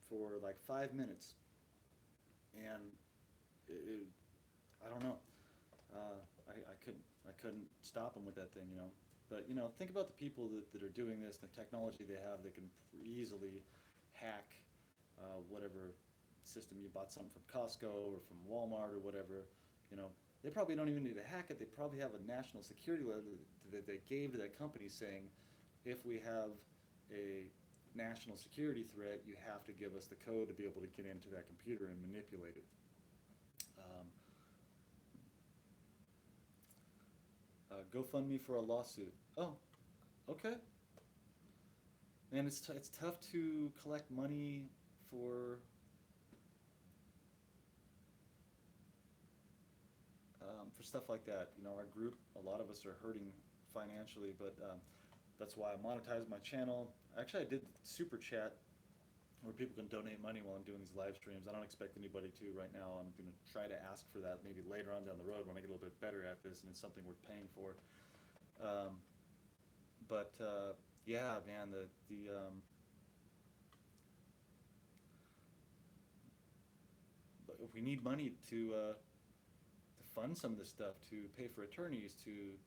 for like 5 minutes, and I don't know. I couldn't stop them with that thing, you know. But you know, think about the people that are doing this, the technology they have. They can easily hack whatever system you bought, something from Costco or from Walmart or whatever. You know, they probably don't even need to hack it. They probably have a national security letter that they gave to that company saying, if we have a national security threat, you have to give us the code to be able to get into that computer and manipulate it. GoFundMe for a lawsuit. Oh, okay. Man, it's tough to collect money for for stuff like that. You know, our group, a lot of us are hurting financially, but that's why I monetized my channel. Actually, I did super chat where people can donate money while I'm doing these live streams. I don't expect anybody to right now. I'm going to try to ask for that maybe later on down the road when I get a little bit better at this and it's something worth paying for. Um, but yeah, man, if we need money to fund some of this stuff, to pay for attorneys,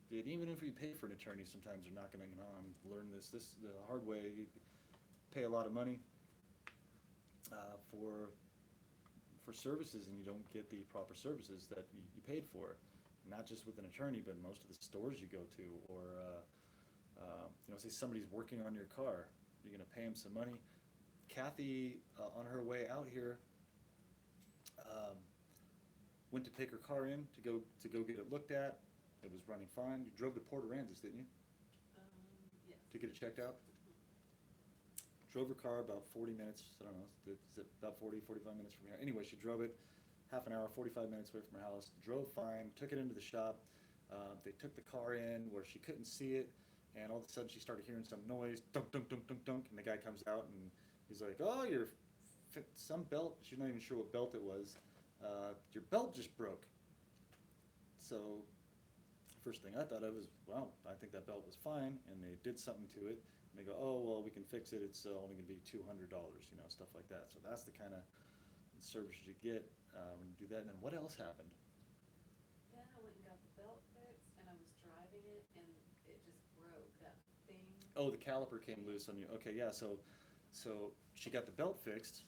even if we pay for an attorney, sometimes they're not going to, learn this the hard way. You pay a lot of money for services, and you don't get the proper services that you paid for. Not just with an attorney, but most of the stores you go to, or say somebody's working on your car, you're going to pay them some money. Kathy, on her way out here, went to take her car in to go get it looked at. It was running fine. You drove to Port Aransas, didn't you? Yes. To get it checked out? Drove her car about 40 minutes, I don't know, is it about 45 minutes from here? Anyway, she drove it half an hour, 45 minutes away from her house, drove fine, took it into the shop. They took the car in where she couldn't see it, and all of a sudden she started hearing some noise, dunk, dunk, dunk, dunk, dunk, and the guy comes out and he's like, oh, some belt, she's not even sure what belt it was, your belt just broke. So first thing I thought of was, well, I think that belt was fine, and they did something to it, and they go, oh, well, we can fix it, it's only going to be $200, stuff like that. So that's the kind of service you get when you do that. And then what else happened? Then I went and got the belt fixed, and I was driving it, and it just broke, that thing. Oh, the caliper came loose on you. Okay, yeah, so she got the belt fixed,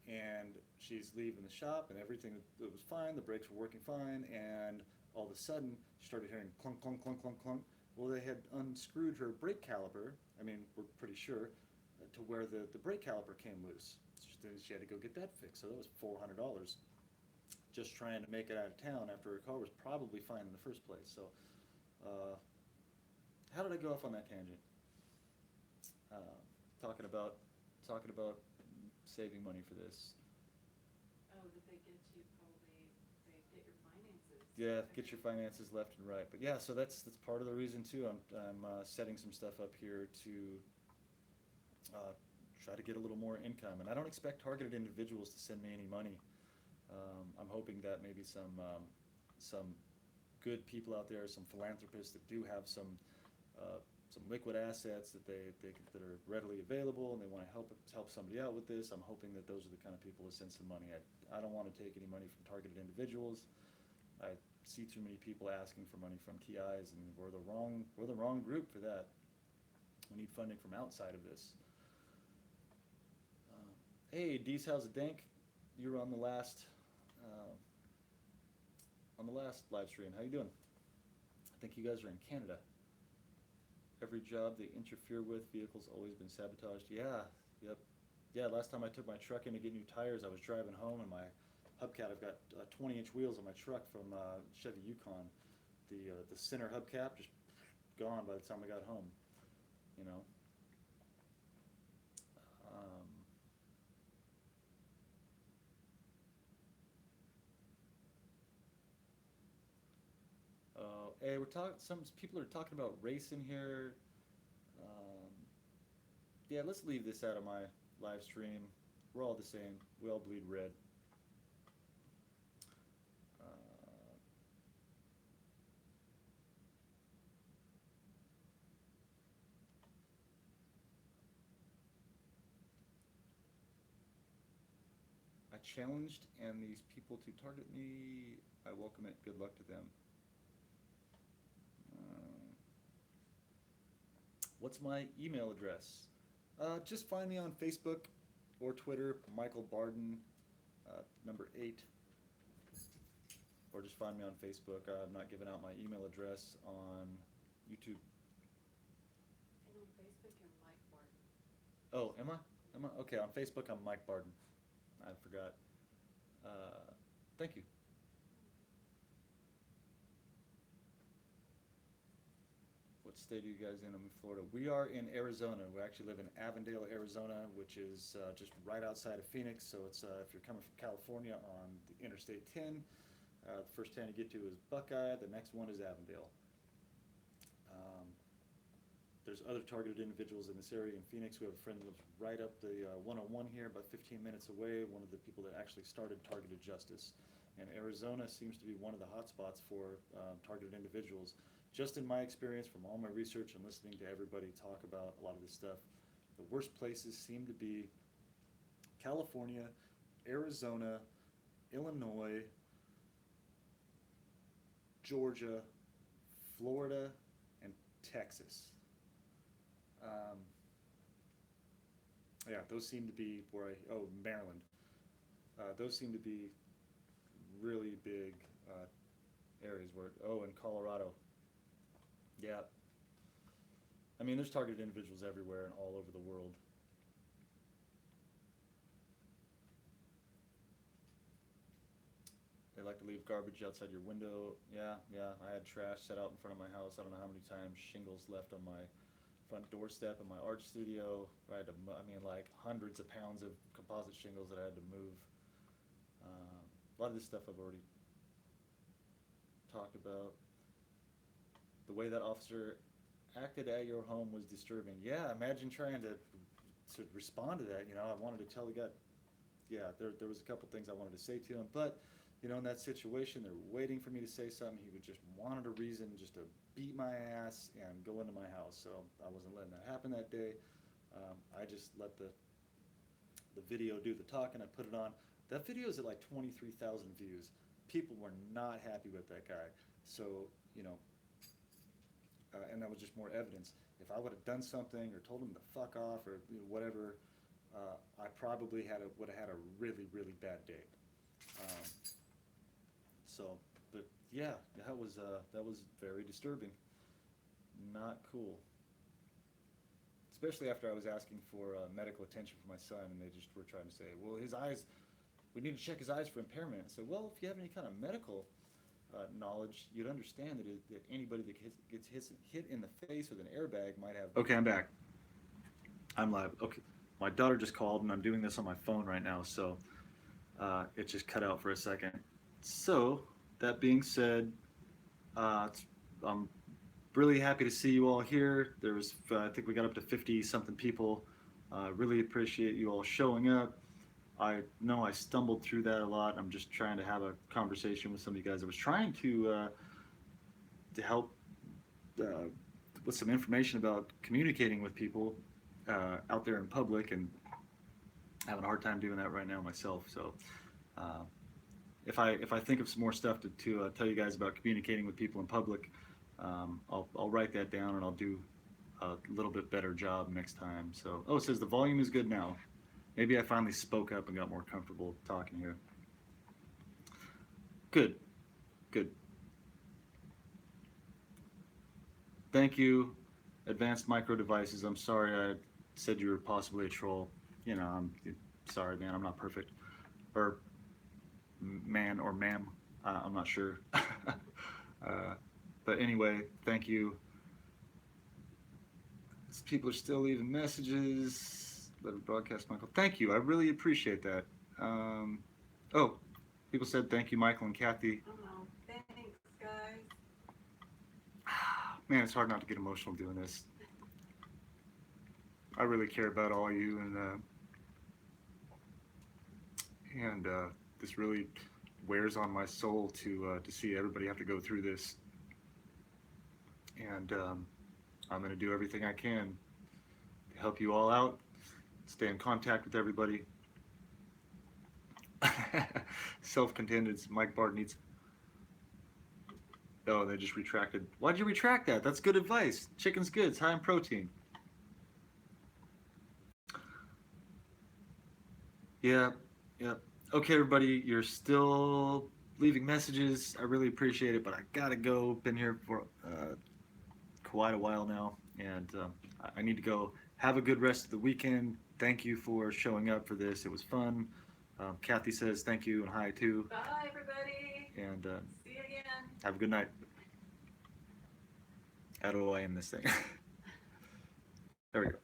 and she's leaving the shop, and everything it was fine, the brakes were working fine, and all of a sudden, she started hearing clunk, clunk, clunk, clunk, clunk. Well, they had unscrewed her brake caliper, we're pretty sure, to where the brake caliper came loose. She had to go get that fixed, so that was $400 just trying to make it out of town after her car was probably fine in the first place. So, how did I go off on that tangent? Talking about saving money for this. Oh, did they get you they get your finances? Yeah, get your finances left and right. But yeah, so that's part of the reason too. I'm setting some stuff up here to try to get a little more income, and I don't expect targeted individuals to send me any money. I'm hoping that maybe some good people out there, some philanthropists that do have some liquid assets that that are readily available, and they want to help somebody out with this. I'm hoping that those are the kind of people that send some money. I don't want to take any money from targeted individuals. I see too many people asking for money from TIs, and we're the wrong group for that. We need funding from outside of this. Hey, Dees, how's it dank? You were on the last live stream. How you doing? I think you guys are in Canada. Every job they interfere with, vehicles always been sabotaged. Yeah, yep. Yeah, last time I took my truck in to get new tires, I was driving home, and my hubcap, I've got 20-inch wheels on my truck from Chevy Yukon. The center hubcap just gone by the time I got home, Hey, some people are talking about race in here. Yeah, let's leave this out of my live stream. We're all the same. We all bleed red. I challenged, and these people to target me, I welcome it. Good luck to them. What's my email address? Just find me on Facebook or Twitter, Michael Barden, number 8. Or just find me on Facebook. I'm not giving out my email address on YouTube. And on Facebook, you're Mike Barden. Oh, am I? Okay, on Facebook, I'm Mike Barden. I forgot. Thank you. What state are you guys in? I'm in Florida. We are in Arizona. We actually live in Avondale, Arizona, which is just right outside of Phoenix. So it's if you're coming from California on the Interstate 10, The first town you get to is Buckeye. The next one is Avondale. Um, there's other targeted individuals in this area in Phoenix. We have a friend that lives right up the 101 here, about 15 minutes away, one of the people that actually started targeted justice. And Arizona seems to be one of the hotspots for targeted individuals. Just in my experience from all my research and listening to everybody talk about a lot of this stuff, the worst places seem to be California, Arizona, Illinois, Georgia, Florida, and Texas. Yeah, those seem to be where Maryland. Those seem to be really big areas where, and Colorado. Yeah. I mean, there's targeted individuals everywhere and all over the world. They like to leave garbage outside your window. Yeah, I had trash set out in front of my house. I don't know how many times. Shingles left on my front doorstep in my art studio. Like hundreds of pounds of composite shingles that I had to move. A lot of this stuff I've already talked about. The way that officer acted at your home was disturbing. Yeah, imagine trying to respond to that. I wanted to tell the guy. Yeah, there was a couple things I wanted to say to him, but in that situation, they're waiting for me to say something. He would just wanted a reason just to beat my ass and go into my house. So I wasn't letting that happen that day. I just let the video do the talking. I put it on. That video is at like 23,000 views. People were not happy with that guy. So, and that was just more evidence. If I would have done something or told him to fuck off or whatever, I probably would have had a really, really bad day. But yeah, that was very disturbing. Not cool. Especially after I was asking for medical attention for my son, and they just were trying to say, well, his eyes, we need to check his eyes for impairment. I said, well, if you have any kind of medical knowledge, you'd understand that anybody that gets hit in the face with an airbag might have. Okay, I'm back. I'm live. Okay, my daughter just called, and I'm doing this on my phone right now, so it just cut out for a second. So, that being said, I'm really happy to see you all here. There was, I think we got up to 50-something people. Really appreciate you all showing up. I know I stumbled through that a lot. I'm just trying to have a conversation with some of you guys. I was trying to help with some information about communicating with people out there in public, and having a hard time doing that right now myself. So if I think of some more stuff to tell you guys about communicating with people in public, I'll write that down, and I'll do a little bit better job next time. So, it says the volume is good now. Maybe I finally spoke up and got more comfortable talking here. Good. Thank you, Advanced Micro Devices. I'm sorry I said you were possibly a troll. I'm sorry, man. I'm not perfect. Or man or ma'am. I'm not sure. But anyway, thank you. People are still leaving messages. Let it broadcast, Michael. Thank you. I really appreciate that. People said thank you, Michael and Kathy. Oh, thanks, guys. Man, it's hard not to get emotional doing this. I really care about all you, and this really wears on my soul to see everybody have to go through this. And I'm going to do everything I can to help you all out, stay in contact with everybody. Self-contained, Mike Barden needs. Oh, they just retracted. Why'd you retract that? That's good advice. Chicken's good. It's high in protein. Yeah. Okay, everybody, you're still leaving messages. I really appreciate it, but I gotta go. Been here for quite a while now, and I need to go. Have a good rest of the weekend. Thank you for showing up for this. It was fun. Kathy says thank you and hi too. Bye, everybody. And see you again. Have a good night. How do I end this thing? There we go.